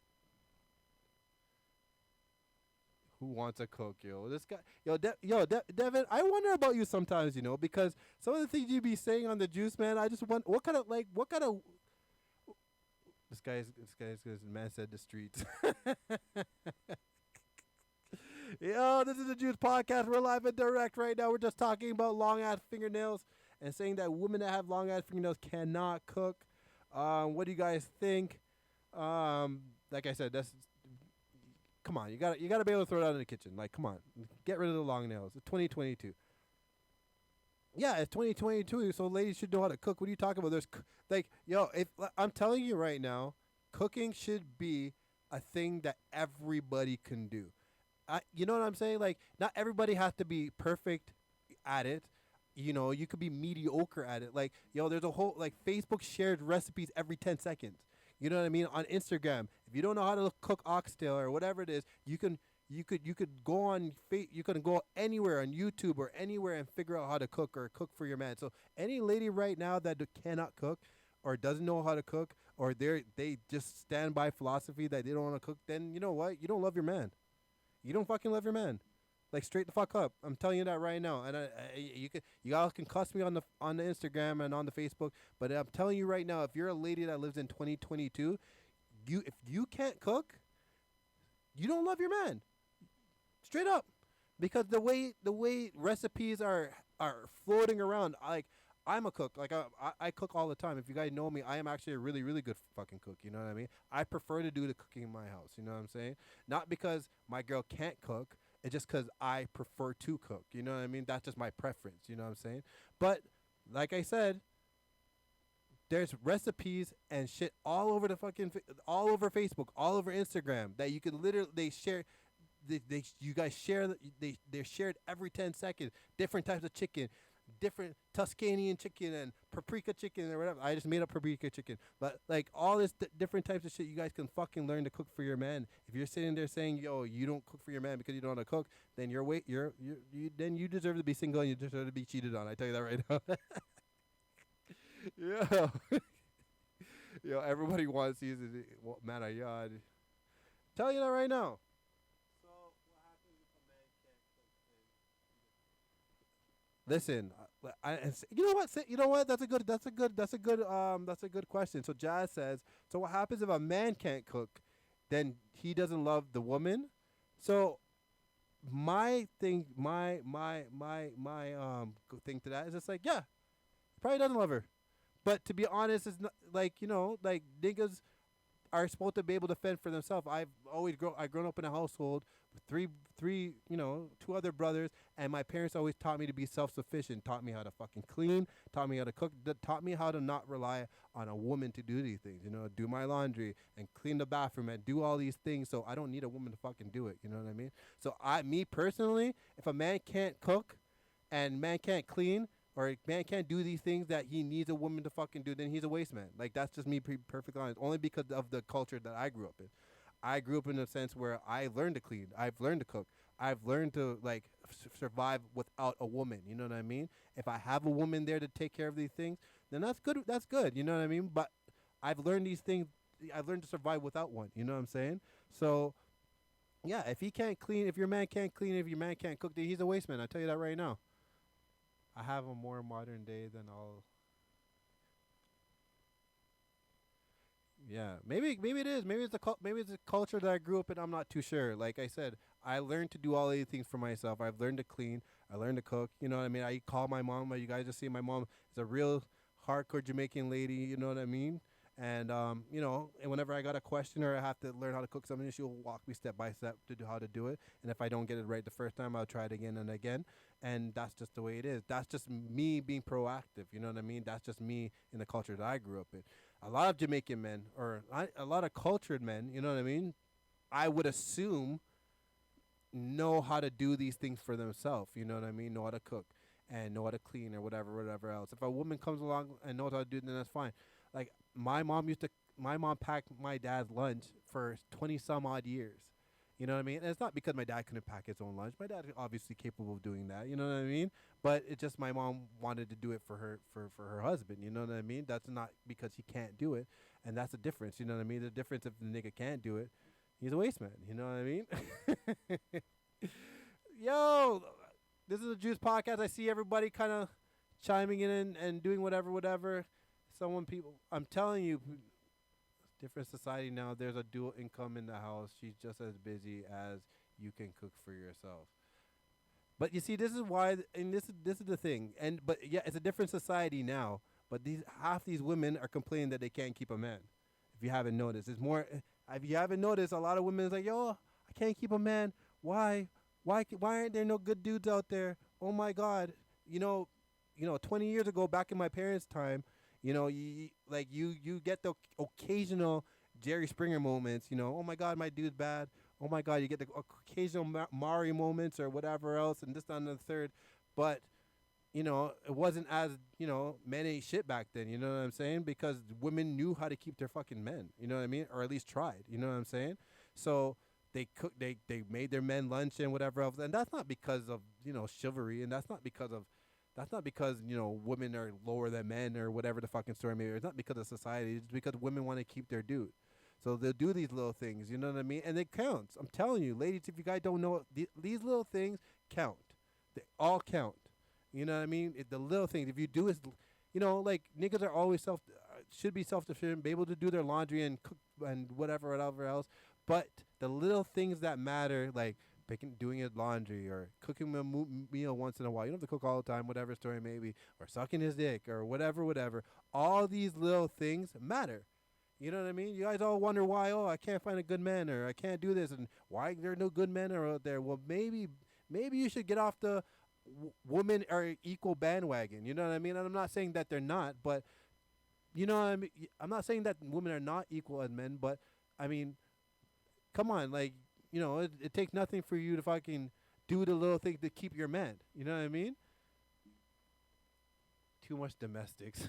Who wants to cook, yo? This guy, Devin, I wonder about you sometimes, because some of the things you be saying on the juice, man, I just want, what kind of, this guy's man said the streets. Yo, this is the Juice Podcast. We're live and direct right now. We're just talking about long ass fingernails and saying that women that have long ass fingernails cannot cook. What do you guys think? Like I said, come on, you gotta be able to throw it out in the kitchen. Like, come on, get rid of the long nails. It's 2022. Yeah, it's 2022, so ladies should know how to cook. What are you talking about? If I'm telling you right now, cooking should be a thing that everybody can do. You know what I'm saying? Like, not everybody has to be perfect at it. You could be mediocre at it. Like, there's a whole, Facebook shared recipes every 10 seconds. You know what I mean? On Instagram, if you don't know how to cook oxtail or whatever it is, you can You could go on you could go anywhere on YouTube or anywhere and figure out how to cook or cook for your man. So any lady right now that cannot cook or doesn't know how to cook or they just stand by philosophy that they don't want to cook, then you know what? You don't love your man. You don't fucking love your man. Like straight the fuck up. I'm telling you that right now. And you all can cuss me on the Instagram and on the Facebook, but I'm telling you right now, if you're a lady that lives in 2022, if you can't cook, you don't love your man. Straight up, because the way recipes are floating around, like I'm a cook, like I cook all the time. If you guys know me, I am actually a really really good fucking cook. You know what I mean? I prefer to do the cooking in my house. You know what I'm saying? Not because my girl can't cook, it's just because I prefer to cook. You know what I mean? That's just my preference. You know what I'm saying? But like I said, there's recipes and shit all over the fucking all over Facebook, all over Instagram that you can literally share. You guys share they're shared every 10 seconds. Different types of chicken, different Tuscanian chicken and paprika chicken or whatever. I just made up paprika chicken, but like all this different types of shit you guys can fucking learn to cook for your man. If you're sitting there saying, "Yo, you don't cook for your man because you don't know how to cook," then then you deserve to be single and you deserve to be cheated on. I tell you that right now. Yeah. Yo, everybody wants to use it. Well, man, tell you that right now. Listen, you know what? That's a good question. So Jazz says, so what happens if a man can't cook? Then he doesn't love the woman. So my thing, my thing to that is just like, yeah, he probably doesn't love her. But to be honest, it's not like like niggas are supposed to be able to fend for themselves. I've grown up in a household with two other brothers, and my parents always taught me to be self-sufficient, taught me how to fucking clean, taught me how to cook, taught me how to not rely on a woman to do these things, do my laundry and clean the bathroom and do all these things, so I don't need a woman to fucking do it, you know what I mean? So me personally, if a man can't cook and man can't clean, or a man can't do these things that he needs a woman to fucking do, then he's a waste man. Like, that's just me perfectly honest. Only because of the culture that I grew up in. I grew up in a sense where I learned to clean. I've learned to cook. I've learned to, like, survive without a woman. You know what I mean? If I have a woman there to take care of these things, then that's good. That's good. You know what I mean? But I've learned these things. I've learned to survive without one. You know what I'm saying? So, yeah, if he can't clean, if your man can't clean, if your man can't cook, then he's a waste man. I'll tell you that right now. I have a more modern day than all. Yeah, maybe it is. Maybe it's the culture that I grew up in. I'm not too sure. Like I said, I learned to do all these things for myself. I've learned to clean. I learned to cook. You know what I mean? I call my mom. You guys just see my mom is a real hardcore Jamaican lady. You know what I mean? And and whenever I got a question or I have to learn how to cook something, she'll walk me step by step to do how to do it. And if I don't get it right the first time, I'll try it again and again. And that's just the way it is. That's just me being proactive. You know what I mean? That's just me in the culture that I grew up in. A lot of Jamaican men, or a lot of cultured men, you know what I mean? I would assume know how to do these things for themselves. You know what I mean? Know how to cook and know how to clean or whatever else. If a woman comes along and knows how to do it, then that's fine. Like, my mom packed my dad's lunch for 20 some odd years. You know what I mean? And it's not because my dad couldn't pack his own lunch. My dad is obviously capable of doing that. You know what I mean? But it's just my mom wanted to do it for her husband. You know what I mean? That's not because he can't do it. And that's the difference. You know what I mean? The difference if the nigga can't do it, he's a waste man. You know what I mean? Yo, this is a Juice Podcast. I see everybody kind of chiming in and doing whatever. I'm telling you, different society now. There's a dual income in the house. She's just as busy as you can cook for yourself. But you see, this is why, and this is the thing. But yeah, it's a different society now. But half these women are complaining that they can't keep a man. If you haven't noticed, it's more. If you haven't noticed, a lot of women is like, yo, I can't keep a man. Why? Why aren't there no good dudes out there? Oh my God. 20 years ago, back in my parents' time, you get the occasional Jerry Springer moments, oh my God, my dude's bad. Oh my God, you get the occasional Maury moments or whatever else and this, that, and the third. But, it wasn't as, men ain't shit back then, you know what I'm saying? Because women knew how to keep their fucking men, you know what I mean? Or at least tried, you know what I'm saying? So they cook, they made their men lunch and whatever else, and that's not because of chivalry, and that's not because women are lower than men or whatever the fucking story may be. It's not because of society. It's because women want to keep their dude. So they'll do these little things, you know what I mean? And it counts. I'm telling you, ladies, if you guys don't know, these little things count. They all count. You know what I mean? The little things. If you do is, like niggas are always should be self-sufficient, be able to do their laundry and cook and whatever else. But the little things that matter, like doing his laundry or cooking a meal once in a while. You don't have to cook all the time, whatever story may be, or sucking his dick or whatever. All these little things matter. You know what I mean? You guys all wonder why, I can't find a good man, or I can't do this, and why there are no good men out there. Well, maybe you should get off the women are equal bandwagon. You know what I mean? And I'm not saying that they're not, but you know what I mean? I'm not saying that women are not equal as men, but I mean, come on, like, it takes nothing for you to fucking do the little thing to keep your man. You know what I mean? Too much domestics.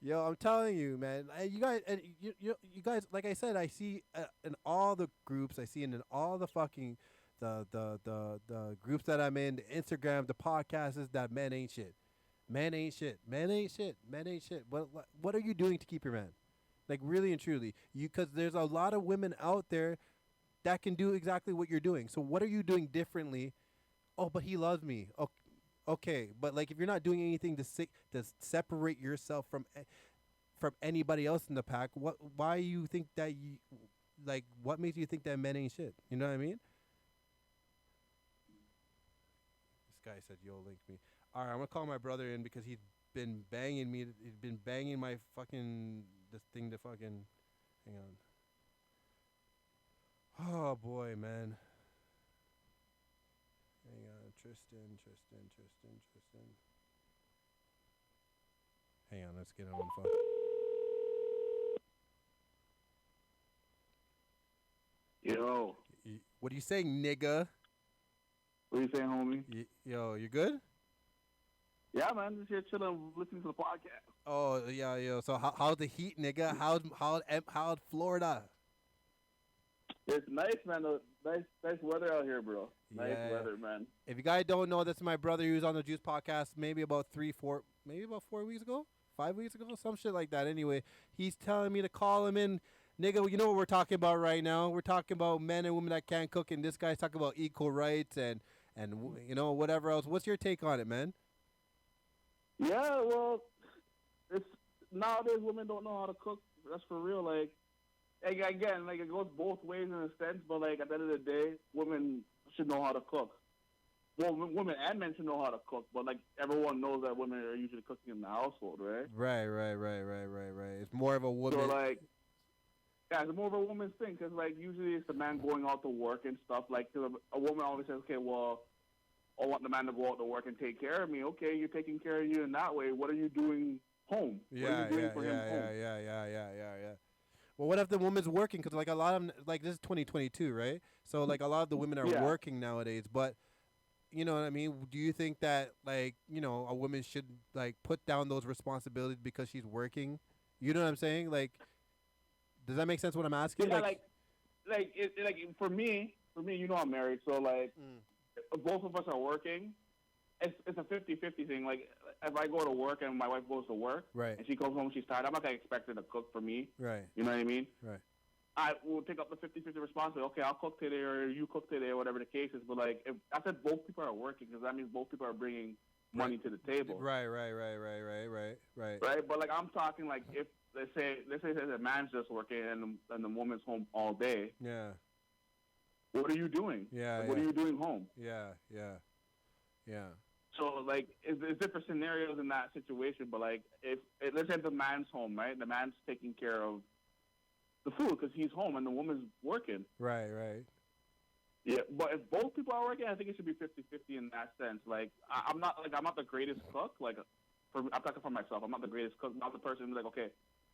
Yo, I'm telling you, man. You guys, like I said, I see in all the groups, I see in all the fucking the groups that I'm in, the Instagram, the podcasts, is that men ain't shit. Men ain't shit. Men ain't shit. Men ain't shit. What are you doing to keep your man? Like, really and truly, because there's a lot of women out there that can do exactly what you're doing. So what are you doing differently? Oh, but he loves me. Okay, but like if you're not doing anything to separate yourself from anybody else in the pack, why you think that what makes you think that men ain't shit? You know what I mean? This guy said, "Yo, link me." All right, I'm gonna call my brother in because he's been banging me. He's been banging my fucking this thing to fucking. Hang on. Oh boy, man. Hang on, Tristan. Hang on, let's get him on the phone. Yo. What are you saying, nigga? What are you saying, homie? Yo, you good? Yeah, man. Just here chilling, listening to the podcast. Oh, yeah, yo. So how's the heat, nigga? How's Florida? It's nice, man. Nice weather out here, bro. Nice weather, man. If you guys don't know, that's my brother who's on the Juice podcast maybe about 4 weeks ago, 5 weeks ago, some shit like that. Anyway, he's telling me to call him in. Nigga, you know what we're talking about right now? We're talking about men and women that can't cook, and this guy's talking about equal rights and whatever else. What's your take on it, man? Yeah, well, it's nowadays women don't know how to cook. That's for real. Like, again, like it goes both ways in a sense, but like at the end of the day, women should know how to cook. Well, women and men should know how to cook, but like everyone knows that women are usually cooking in the household, right? Right. It's more of a woman. So like, yeah, it's more of a woman's thing because like usually it's the man going out to work and stuff. Like, 'cause a woman always says, okay, well, I want the man to go out to work and take care of me. Okay, you're taking care of you in that way. What are you doing home? Yeah. Well, what if the woman's working? Because like a lot of like this is 2022, right? So like a lot of the women are working nowadays. But you know what I mean? Do you think that like a woman should like put down those responsibilities because she's working? You know what I'm saying? Like, does that make sense? What I'm asking? Yeah, like for me, I'm married, so like both of us are working. It's a 50-50 thing. Like, if I go to work and my wife goes to work, right, and she comes home, she's tired, I'm not going to expect her to cook for me. Right. You know what I mean? Right. I will take up the 50-50 responsibility. Okay, I'll cook today or you cook today or whatever the case is. But, like, if I said both people are working because that means both people are bringing money to the table. Right. Right? But, like, I'm talking, like, if, let's say the man's just working and the woman's home all day. Yeah. What are you doing? Yeah. Like, what are you doing home? Yeah. So, like, it's different scenarios in that situation, but, like, if let's say the man's home, right? The man's taking care of the food because he's home and the woman's working. Right. Yeah, but if both people are working, I think it should be 50-50 in that sense. Like, I'm not the greatest cook. Like, I'm talking for myself. I'm not the greatest cook. I'm not the person who's like, okay,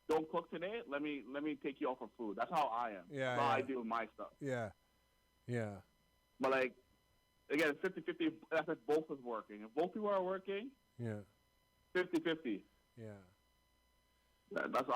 don't cook today. Let me take you out for food. That's how I am. Yeah. That's how I deal with my stuff. Yeah. But, like, again, 50-50, that's if both is working. If both people are working, 50-50. Yeah. That's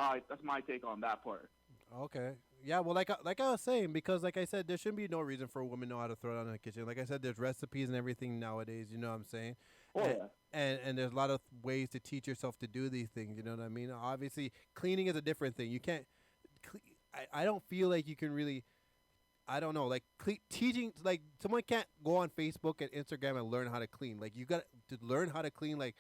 my take on that part. Okay. Yeah, well, like I was saying, because like I said, there shouldn't be no reason for a woman to know how to throw down in the kitchen. Like I said, there's recipes and everything nowadays. You know what I'm saying? Oh and, yeah. and there's a lot of ways to teach yourself to do these things. You know what I mean? Obviously, cleaning is a different thing. You can't. I don't feel like you can really. I don't know, like teaching, like someone can't go on Facebook and Instagram and learn how to clean. Like you got to learn how to clean, like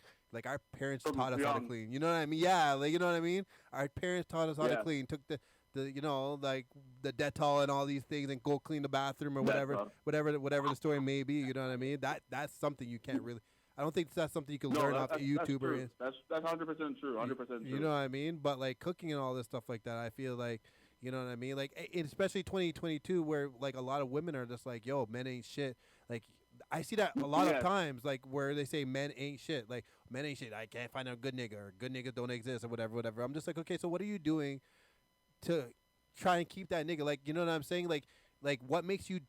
our parents From taught us how to young. clean. You know what I mean? Yeah, like you know what I mean. Our parents taught us how to Yeah. clean. Took the you know like the Dettol and all these things and go clean the bathroom or whatever, Dettol. whatever the story may be. You know what I mean? That's something you can't really. I don't think that's something you can No, learn off that's YouTube or true. That's 100% true. 100% true. you know what I mean? But like cooking and all this stuff like that, I feel like, you know what I mean? Like especially 2022, where like a lot of women are just like, yo, men ain't shit. Like I see that a lot of Yeah. times, like where they say men ain't shit. Like men ain't shit. I can't find a good nigga, or good niggas don't exist, or whatever. I'm just like, okay, so what are you doing to try and keep that nigga? Like, you know what I'm saying? Like what makes you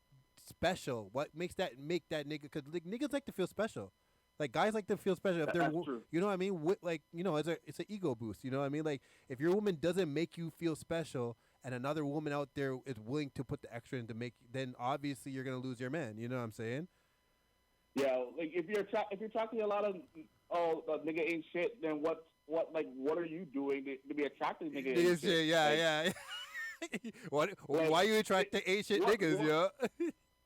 special? What makes make that nigga? Because like niggas like to feel special. Like guys like to feel special if they're, That's true. you know what I mean? Like, you know, it's an ego boost. You know what I mean? Like if your woman doesn't make you feel special, and another woman out there is willing to put the extra in to make, then obviously you're gonna lose your man. You know what I'm saying? Yeah, like if you're talking a lot of nigga ain't shit, then what are you doing to be attracted to nigga ain't shit? Yeah, Like, yeah. What? like, Why you attracted to Asian niggas, yo?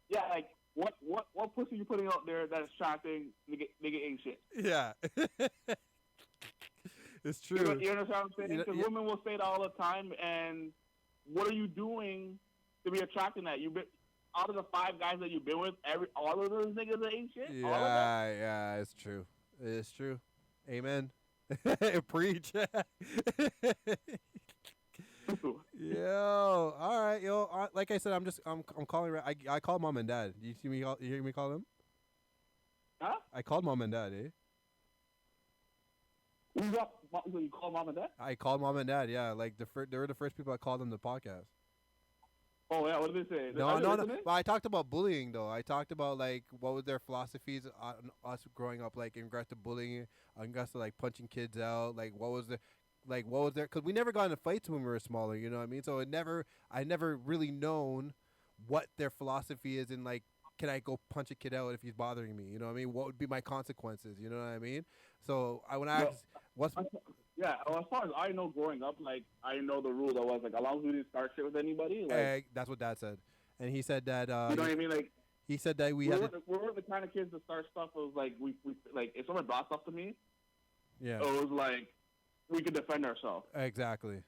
Yeah, like what pussy you putting out there that's attracting nigga ain't shit? Yeah. It's true. You understand what I'm saying? You know- Because yeah. women will say it all the time, and what are you doing to be attracting that? You've been out of the 5 guys that you've been with, all of those niggas that ain't shit. All of them. Yeah, it's true. It's true. Amen. Preach. Yo, all right, yo. Like I said, I'm calling. I called mom and dad. You see me? You hear me call them? Huh? I called mom and dad. You call mom and dad? I called mom and dad. Yeah, like they were the first people I called on the podcast. Oh yeah, what did they say? No. Are they listening? But I talked about bullying though. I talked about like what was their philosophies on us growing up, like in regards to bullying, in regards to like punching kids out. Like what was their? Because we never got into fights when we were smaller. You know what I mean? So I never really known what their philosophy is in like. Can I go punch a kid out if he's bothering me? You know what I mean? What would be my consequences? You know what I mean? So when I asked, what's Yeah, well, as far as I know, growing up, like I know the rule that was like, as long as we didn't start shit with anybody, like that's what Dad said, and he said that you know what I mean, like he said that we we're, had to, we're the kind of kids that start stuff. It was like we like if someone brought stuff to me, yeah, it was like we could defend ourselves. exactly.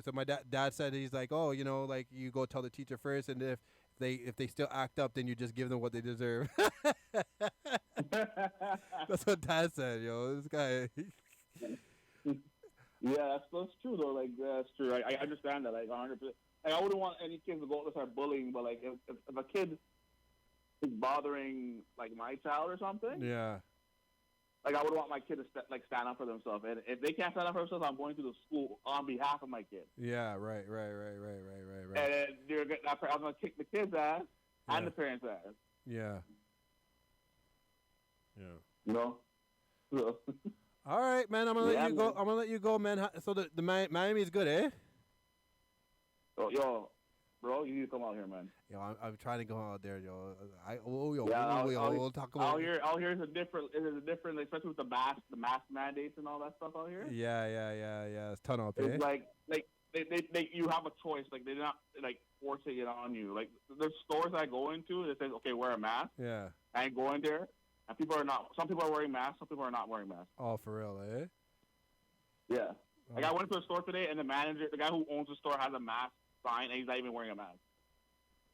So my dad said he's like, oh, you know, like you go tell the teacher first, and if they still act up, then you just give them what they deserve. That's what Dad said, yo. This guy. Yeah, that's true though. Like that's true. I understand that. Like 100%. Like I wouldn't want any kids to go out and start bullying, but like if a kid is bothering like my child or something, Yeah. like I would want my kid to stand up for themselves. And if they can't stand up for themselves, I'm going to the school on behalf of my kid. Yeah. Right. And I'm going to kick the kid's ass Yeah. and the parents' ass. Yeah. You know. So, All right, man. I'm gonna let Yeah, you go. man. I'm gonna let you go, man. So the Miami is good, eh? yo, bro, you need to come out here, man. Yo, I'm trying to go out there, yo. We'll talk about. Out here is a different, especially with the mask mandates and all that stuff out here. Yeah. It's ton up, eh? It's like they you have a choice. Like they're not like forcing it on you. Like there's stores I go into that says, okay, wear a mask. Yeah. I ain't going there, and people are not. Some people are wearing masks. Some people are not wearing masks. Oh, for real, eh? Yeah. Like I went to a store today, and the guy who owns the store, has a mask sign, and he's not even wearing a mask.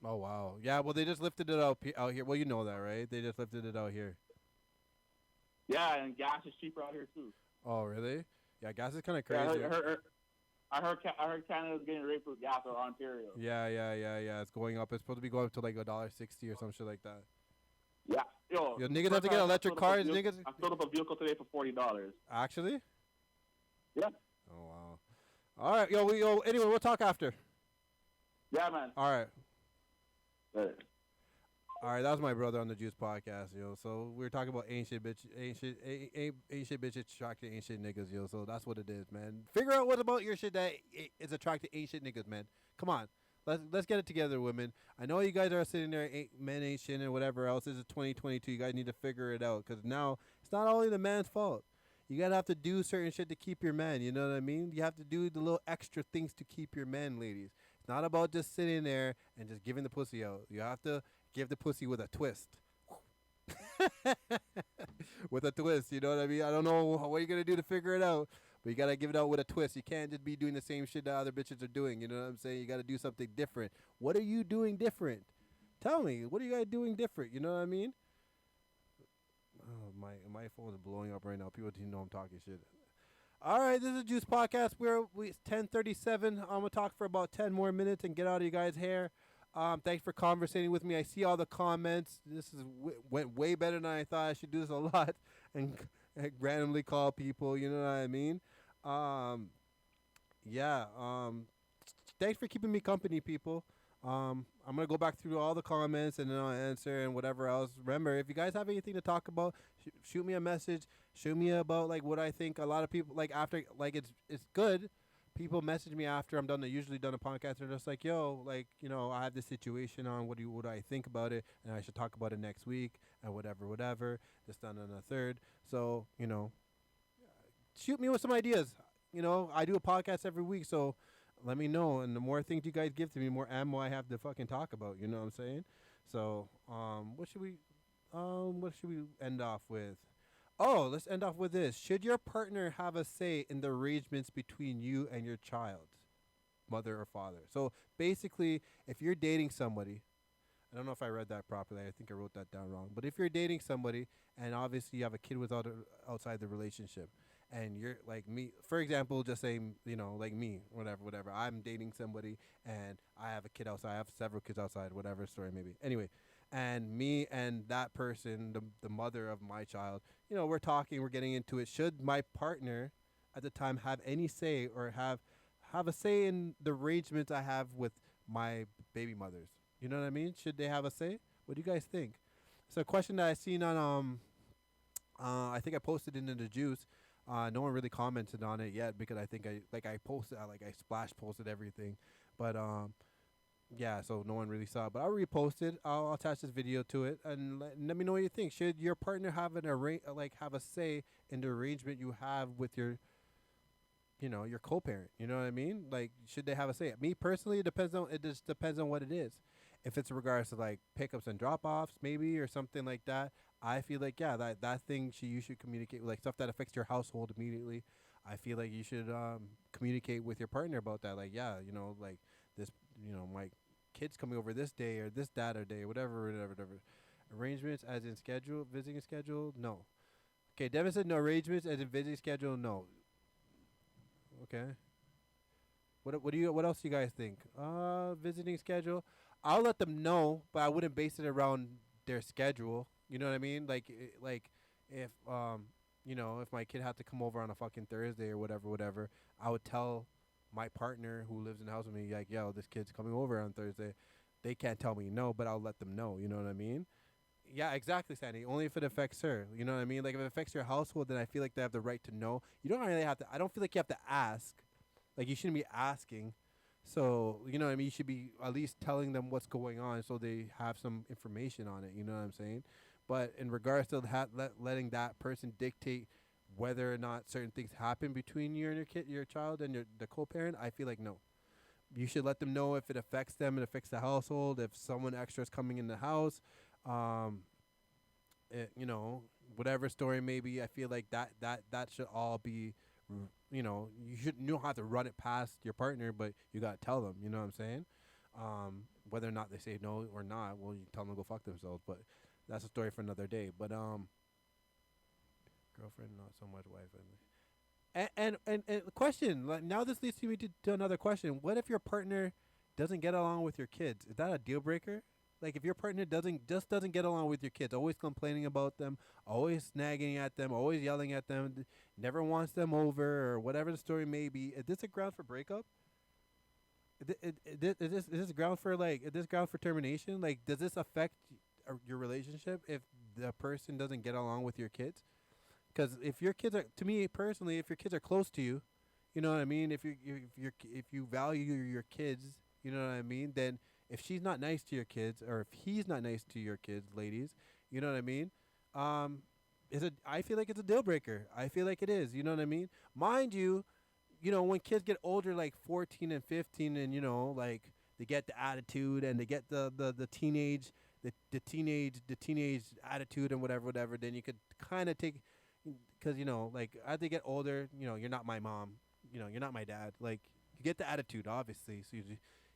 Oh wow. Yeah. Well, they just lifted it out here. Well, you know that, right? They just lifted it out here. Yeah, and gas is cheaper out here too. Oh, really? Yeah, gas is kind of Yeah, crazy. I heard Canada's getting raped with gas, or Ontario. Yeah. It's going up. It's supposed to be going up to like $1.60 or some shit like that. Yeah, yo, Niggas have to get electric cars. Niggas. I filled up a vehicle today for $40. Actually? Yeah. Oh wow. All right, yo. Anyway, we'll talk after. Yeah, man. All right. Right. All right, that was my brother on the Juice podcast, yo. So we were talking about ancient bitches attracting ancient niggas, yo. So that's what it is, man. Figure out what about your shit that is attracting ancient niggas, man. Come on, let's get it together, women. I know you guys are sitting there, men ain't shit and whatever else. This is 2022. You guys need to figure it out because now it's not only the man's fault. You gotta have to do certain shit to keep your man. You know what I mean? You have to do the little extra things to keep your man, ladies. It's not about just sitting there and just giving the pussy out. You have to give the pussy with a twist. With a twist, you know what I mean? I don't know what you're going to do to figure it out, but you got to give it out with a twist. You can't just be doing the same shit that other bitches are doing, you know what I'm saying? You got to do something different. What are you doing different? Tell me, what are you guys doing different, you know what I mean? Oh, my phone is blowing up right now. People didn't know I'm talking shit. All right, this is Juice Podcast. It's 10:37. I'm going to talk for about 10 more minutes and get out of you guys' hair. Thanks for conversating with me. I see all the comments. This is went way better than I thought. I should do this a lot and randomly call people. You know what I mean? Yeah. Thanks for keeping me company, people. I'm gonna go back through all the comments and then I'll answer and whatever else. Remember, if you guys have anything to talk about, shoot me a message. Shoot me about like what I think. A lot of people like after like it's good. People message me after I'm done. They usually done a podcast. They're just like, "Yo, like, you know, I have this situation on. What do I think about it? And I should talk about it next week and whatever. This done on the third. So, you know, shoot me with some ideas. You know, I do a podcast every week, so let me know. And the more things you guys give to me, the more ammo I have to fucking talk about. You know what I'm saying? So, what should we end off with? Oh, let's end off with this. Should your partner have a say in the arrangements between you and your child, mother or father? So basically, if you're dating somebody, I don't know if I read that properly. I think I wrote that down wrong. But if you're dating somebody and obviously you have a kid outside the relationship, and you're like me, for example, just saying, you know, like me, whatever. I'm dating somebody and I have a kid outside. I have several kids outside, whatever story maybe. Anyway, and me and that person, the mother of my child, you know, we're talking, we're getting into it. Should my partner at the time have any say or have a say in the arrangements I have with my baby mothers? You know what I mean? Should they have a say? What do you guys think? It's a question that I seen on I think I posted it in the Juice. No one really commented on it yet because I think I splash posted everything, but yeah, so no one really saw it. But I'll repost it. I'll attach this video to it and let me know what you think. Should your partner have have a say in the arrangement you have with your, you know, your co-parent? You know what I mean? Like, should they have a say? Me personally, it just depends on what it is. If it's in regards to like pickups and drop-offs, maybe, or something like that, I feel like, yeah, that thing you should communicate with, like stuff that affects your household immediately. I feel like you should communicate with your partner about that. Like, yeah, you know, like this, you know, my kid's coming over this day or this date or day, whatever. Arrangements as in schedule, visiting schedule, no. Okay, Devin said no arrangements as in visiting schedule, no. Okay. What else do you guys think? Visiting schedule. I'll let them know, but I wouldn't base it around their schedule. You know what I mean? Like if you know, if my kid had to come over on a fucking Thursday or whatever, I would tell my partner who lives in the house with me, like, yo, this kid's coming over on Thursday. They can't tell me no, but I'll let them know. You know what I mean? Yeah, exactly, Sandy. Only if it affects her. You know what I mean? Like, if it affects your household, then I feel like they have the right to know. You don't really have to. I don't feel like you have to ask. Like, you shouldn't be asking. So, you know what I mean? You should be at least telling them what's going on so they have some information on it. You know what I'm saying? But in regards to letting that person dictate whether or not certain things happen between you and your child and the co-parent, I feel like no. You should let them know if it affects them, it affects the household, if someone extra is coming in the house, you know, whatever story may be. I feel like that should all be, you know, you don't have to run it past your partner, but you got to tell them, you know what I'm saying? Whether or not they say no or not, well, you tell them to go fuck themselves, but that's a story for another day. But girlfriend, not so much wife. And question, like, now this leads me to another question. What if your partner doesn't get along with your kids? Is that a deal breaker? Like, if your partner doesn't get along with your kids, always complaining about them, always snagging at them, always yelling at them, never wants them over, or whatever the story may be, is this a ground for breakup? Is this ground for termination? Like, does this affect your relationship if the person doesn't get along with your kids. Because if your kids are, to me personally, if your kids are close to you, you know what I mean. If you value your kids, you know what I mean. Then if she's not nice to your kids, or if he's not nice to your kids, ladies, you know what I mean. Is it? I feel like it's a deal breaker. I feel like it is. You know what I mean. Mind you, when kids get older, like 14 and 15, and like they get the attitude and they get the teenage the teenage attitude and whatever, then you could kind of take, because like as they get older, you're not my mom, you're not my dad. Like you get the attitude, obviously. So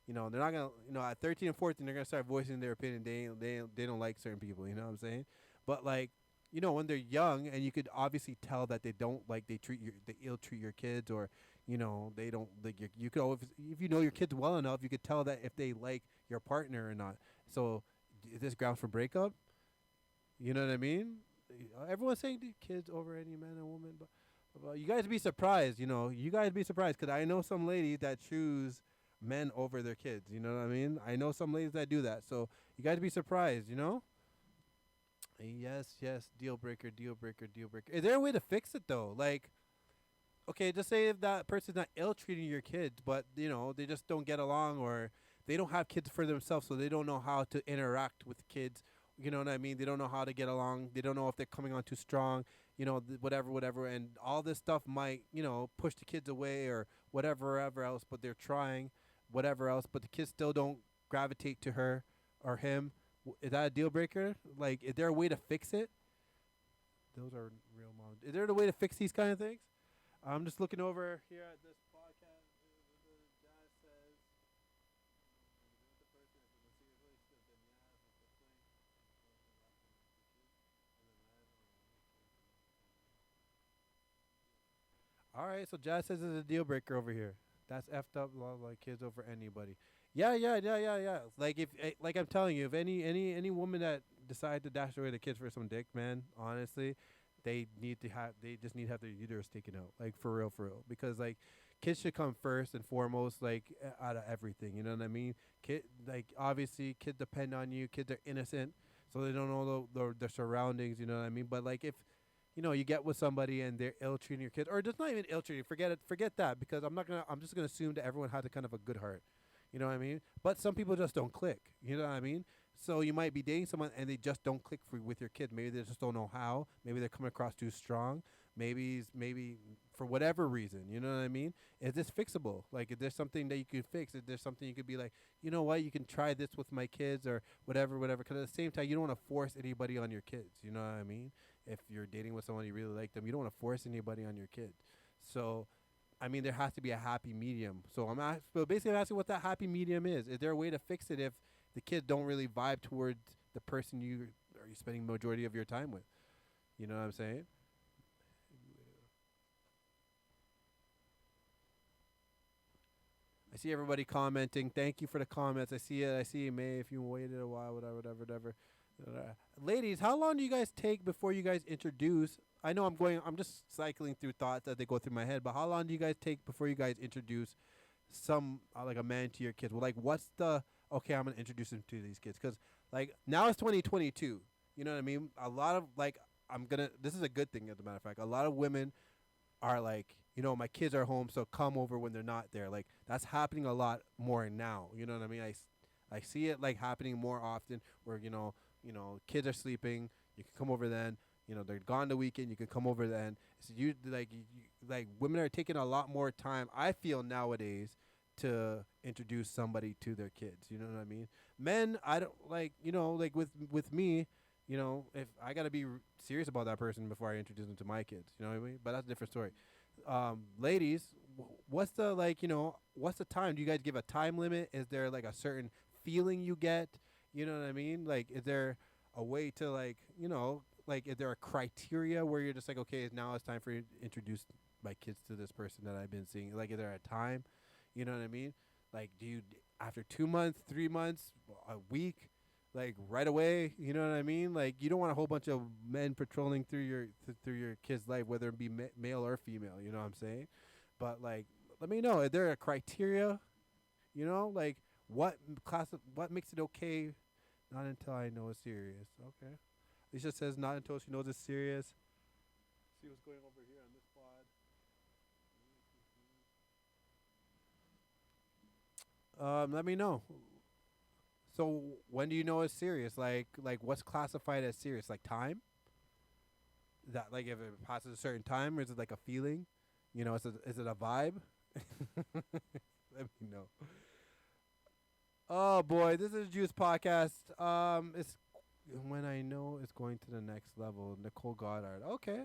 they're not gonna, at 13 and 14, they're gonna start voicing their opinion. They don't like certain people. You know what I'm saying? But like, when they're young, and you could obviously tell that they ill treat your kids, or they don't like you could always, if you know your kids well enough, you could tell that if they like your partner or not. So is this grounds for breakup? You know what I mean? Everyone's saying kids over any man or woman, but you guys be surprised. You guys be surprised, because I know some ladies that choose men over their kids. You know what I mean? I know some ladies that do that. So you guys be surprised. Yes, deal breaker. Is there a way to fix it though? Like, okay, just say if that person's not ill treating your kids, but they just don't get along, or they don't have kids for themselves, so they don't know how to interact with kids. You know what I mean? They don't know how to get along. They don't know if they're coming on too strong. Whatever, and all this stuff might push the kids away or whatever else. But they're trying whatever else, but the kids still don't gravitate to her or him. Is that a deal breaker? Like, is there a way to fix it? Those are real moms. Is there a way to fix these kind of things? I'm just looking over here at this podcast. Jazz says, all right, so Jazz says it's a deal breaker over here. That's effed up. Like kids over anybody. Yeah. Like like I'm telling you, if any woman that decide to dash away the kids for some dick, man, honestly, they just need to have their uterus taken out. Like for real, because like kids should come first and foremost, like out of everything. You know what I mean? Obviously, kids depend on you. Kids are innocent, so they don't know their surroundings. You know what I mean? But like if you get with somebody and they're ill treating your kids, or just not even ill treating, forget that, because I'm just gonna assume that everyone has a kind of a good heart. You know what I mean? But some people just don't click. You know what I mean? So you might be dating someone and they just don't click with your kid. Maybe they just don't know how. Maybe they're coming across too strong. Maybe for whatever reason. You know what I mean? Is this fixable? Like, is there something that you could fix? Is there something you could be like, you know what? You can try this with my kids or whatever. Because at the same time, you don't want to force anybody on your kids. You know what I mean? If you're dating with someone you really like them, you don't want to force anybody on your kids. So, I mean, there has to be a happy medium. So I'm asking what that happy medium is. Is there a way to fix it if the kids don't really vibe towards the person you're spending the majority of your time with? You know what I'm saying? I see everybody commenting. Thank you for the comments. I see it. I see it, May. If you waited a while, whatever. Ladies, how long do you guys take before you guys introduce? I know I'm just cycling through thoughts as they go through my head, but how long do you guys take before you guys introduce some, like a man to your kids? Well, like, what's okay, I'm going to introduce them to these kids. Because, like, now it's 2022. You know what I mean? A lot of, like, this is a good thing, as a matter of fact. A lot of women are like, my kids are home, so come over when they're not there. Like, that's happening a lot more now. You know what I mean? I see it, like, happening more often where, kids are sleeping. You can come over then. They're gone the weekend. You can come over then. So like women are taking a lot more time, I feel, nowadays to introduce somebody to their kids. You know what I mean? Men, I don't like with me. If I gotta be serious about that person before I introduce them to my kids. You know what I mean? But that's a different story. Ladies, what's the what's the time? Do you guys give a time limit? Is there like a certain feeling you get? You know what I mean? Like, is there a way to like is there a criteria where you're just like, okay, now it's time for you to introduce my kids to this person that I've been seeing? Like, is there a time? You know what I mean? Like, do you, after 2 months, 3 months, a week, like right away? You know what I mean? Like, you don't want a whole bunch of men patrolling through your kid's life, whether it be male or female. You know what I'm saying? But like, let me know. Is there a criteria? Like, what makes it okay? Not until I know it's serious. Okay. Alicia says not until she knows it's serious. See what's going over here on this pod. Let me know. So when do you know it's serious? Like what's classified as serious? Like time? That like if it passes a certain time, or is it like a feeling? You know, is it a vibe? Let me know. Oh boy, this is Juice Podcast. It's when I know it's going to the next level. Nicole Goddard. Okay.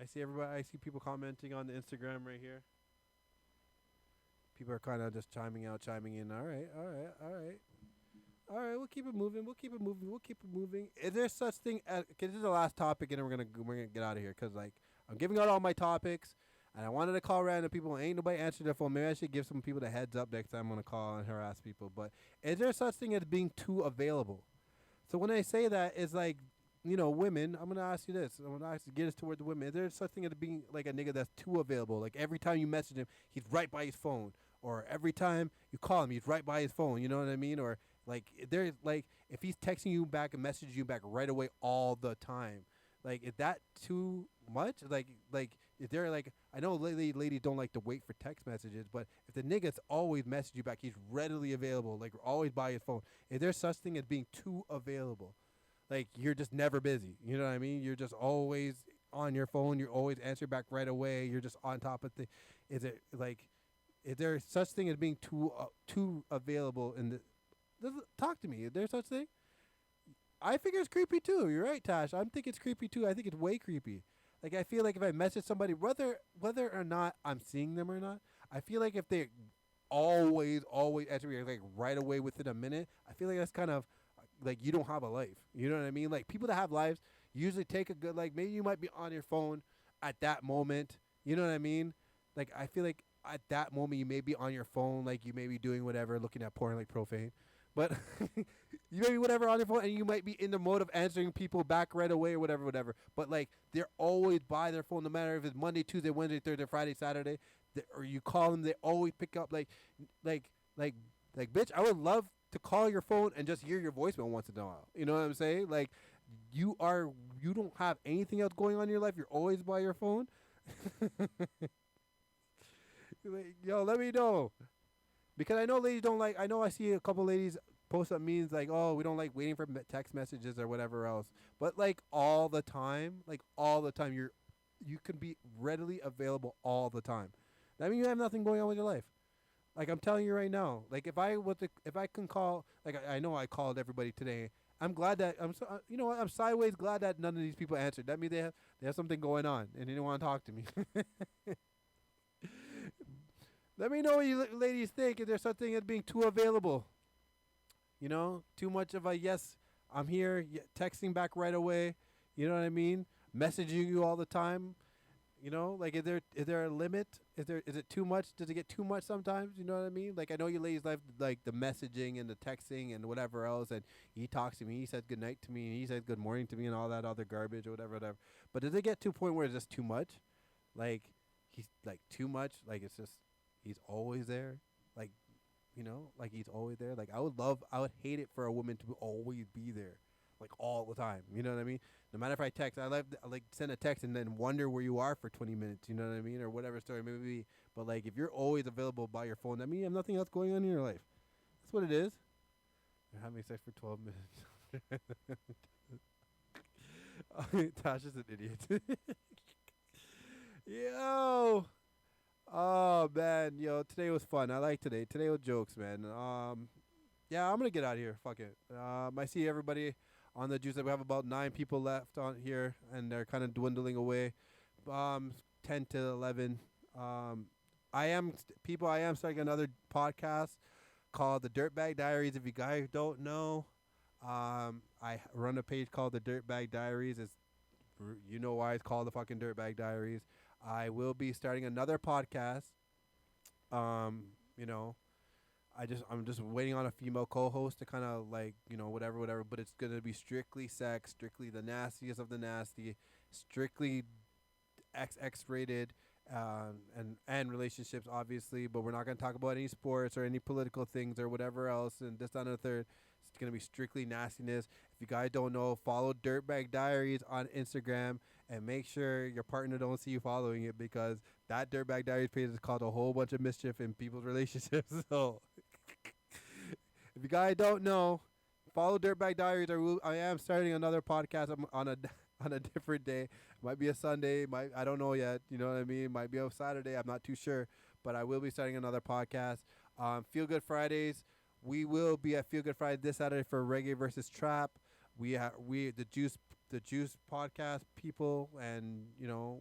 I see everybody. I see people commenting on the Instagram right here. People are kind of just chiming in. All right. We'll keep it moving. Is there such thing as? Cause this is the last topic, and then we're gonna get out of here. Cause like I'm giving out all my topics, and I wanted to call random people. Ain't nobody answering their phone. Maybe I should give some people the heads up next time I'm gonna call and harass people. But is there such thing as being too available? So when I say that, it's like, you know, women. I'm gonna ask you this. I'm gonna ask you, get us toward the women. Is there such thing as being like a nigga that's too available? Like every time you message him, he's right by his phone. Or every time you call him, he's right by his phone. You know what I mean? Or like there's like if he's texting you back and messaging you back right away all the time. Like is that too much? Like is there like I know ladies don't like to wait for text messages, but if the nigga's always message you back, he's readily available, like always by his phone. Is there such thing as being too available? Like you're just never busy. You know what I mean? You're just always on your phone. You're always answering back right away. You're just on top of things. Is it like? Is there such thing as being too available in the? Talk to me. Is there such thing? I figure it's creepy too. You're right, Tash. I'm thinking it's creepy too. I think it's way creepy. Like I feel like if I message somebody, whether or not I'm seeing them or not, I feel like if they always answer me like right away within a minute, I feel like that's kind of like you don't have a life. You know what I mean? Like people that have lives usually take a good like maybe you might be on your phone at that moment. You know what I mean? Like I feel like at that moment you may be on your phone, like you may be doing whatever, looking at porn like profane. But you may be whatever on your phone, and you might be in the mode of answering people back right away or whatever. But like they're always by their phone, no matter if it's Monday, Tuesday, Wednesday, Thursday, Friday, Saturday, or you call them, they always pick up. Like, bitch, I would love to call your phone and just hear your voicemail once in a while. You know what I'm saying? Like, you don't have anything else going on in your life. You're always by your phone. Yo, let me know. Because I know ladies don't like, I know I see a couple ladies post up memes like, oh, we don't like waiting for text messages or whatever else. But like all the time, you can be readily available all the time. That means you have nothing going on with your life. Like I'm telling you right now, like if I can call, like I know I called everybody today. I'm glad that I'm sideways glad that none of these people answered. That means they have something going on and they didn't want to talk to me. Let me know what you ladies think. Is there something as being too available? You know, too much of a yes, I'm here, texting back right away. You know what I mean? Messaging you all the time. You know, like is there a limit? Is it too much? Does it get too much sometimes? You know what I mean? Like I know you ladies like the messaging and the texting and whatever else, and he talks to me, he says good night to me, and he says good morning to me and all that other garbage or whatever. But does it get to a point where it's just too much? Like he's like too much, like it's just he's always there, like, you know, like he's always there. Like I would hate it for a woman to always be there, like all the time. You know what I mean? No matter if I text, I like send a text and then wonder where you are for 20 minutes. You know what I mean, or whatever story may be. But like if you're always available by your phone, that means you have nothing else going on in your life. That's what it is. You're having sex for 12 minutes. Tash is an idiot. Yo. Oh man, yo, today was fun. I like today. Today was jokes, man. Yeah, I'm gonna get out of here. Fuck it. I see everybody on the juice. We have about 9 people left on here, and they're kind of dwindling away. 10 to 11. I am starting another podcast called The Dirtbag Diaries. If you guys don't know, I run a page called The Dirtbag Diaries. You know why it's called the fucking Dirtbag Diaries. I will be starting another podcast. You know, I'm just waiting on a female co-host to kind of like, you know, whatever. But it's gonna be strictly sex, strictly the nastiest of the nasty, strictly XX rated, and relationships, obviously. But we're not going to talk about any sports or any political things or whatever else. And this, that, and the third. It's going to be strictly nastiness. If you guys don't know, follow Dirtbag Diaries on Instagram and make sure your partner don't see you following it, because that Dirtbag Diaries page has caused a whole bunch of mischief in people's relationships. So if you guys don't know, follow Dirtbag Diaries. I am starting another podcast on a different day. It might be a Sunday. I don't know yet. You know what I mean? It might be a Saturday. I'm not too sure. But I will be starting another podcast. Feel Good Fridays. We will be at Feel Good Friday this Saturday for Reggae versus Trap. The Juice podcast people, and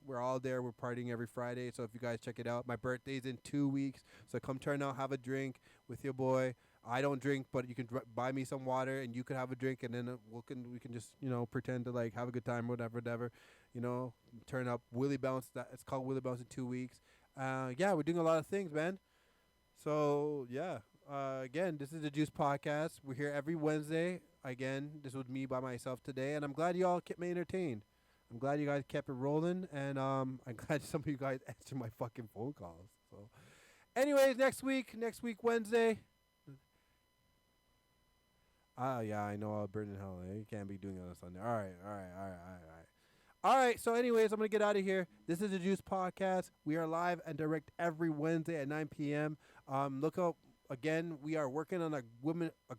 we're all there. We're partying every Friday. So if you guys check it out, my birthday's in 2 weeks. So come turn out, have a drink with your boy. I don't drink, but you can buy me some water, and you can have a drink, and then we can just pretend to like have a good time, whatever. Turn up Willie Bounce. It's called Willie Bounce in 2 weeks. Yeah, we're doing a lot of things, man. So yeah. Again, this is the Juice Podcast. We're here every Wednesday. Again, this was me by myself today, and I'm glad you all kept me entertained. I'm glad you guys kept it rolling, and I'm glad some of you guys answered my fucking phone calls. So, anyways, next week Wednesday. Yeah, I know I'll burn in hell. You can't be doing it on Sunday. All right. So, anyways, I'm gonna get out of here. This is the Juice Podcast. We are live and direct every Wednesday at 9 p.m. Look up. Again, we are working on a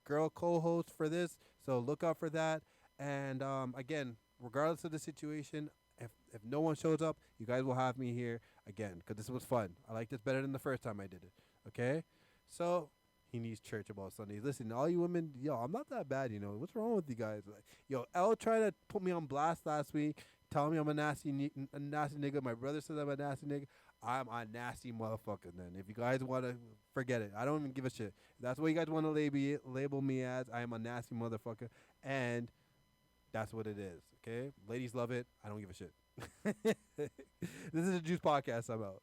girl co-host for this, so look out for that. And again, regardless of the situation, if no one shows up, you guys will have me here again, because this was fun. I like this better than the first time I did it. Okay? So, he needs church about Sundays. Listen, all you women, I'm not that bad, What's wrong with you guys? Like, Elle tried to put me on blast last week, telling me I'm a nasty nigga. My brother says I'm a nasty nigga. I'm a nasty motherfucker then. If you guys want to, forget it. I don't even give a shit. If that's what you guys want to label me as, I am a nasty motherfucker. And that's what it is, okay? Ladies love it. I don't give a shit. This is a Juice Podcast. I'm out.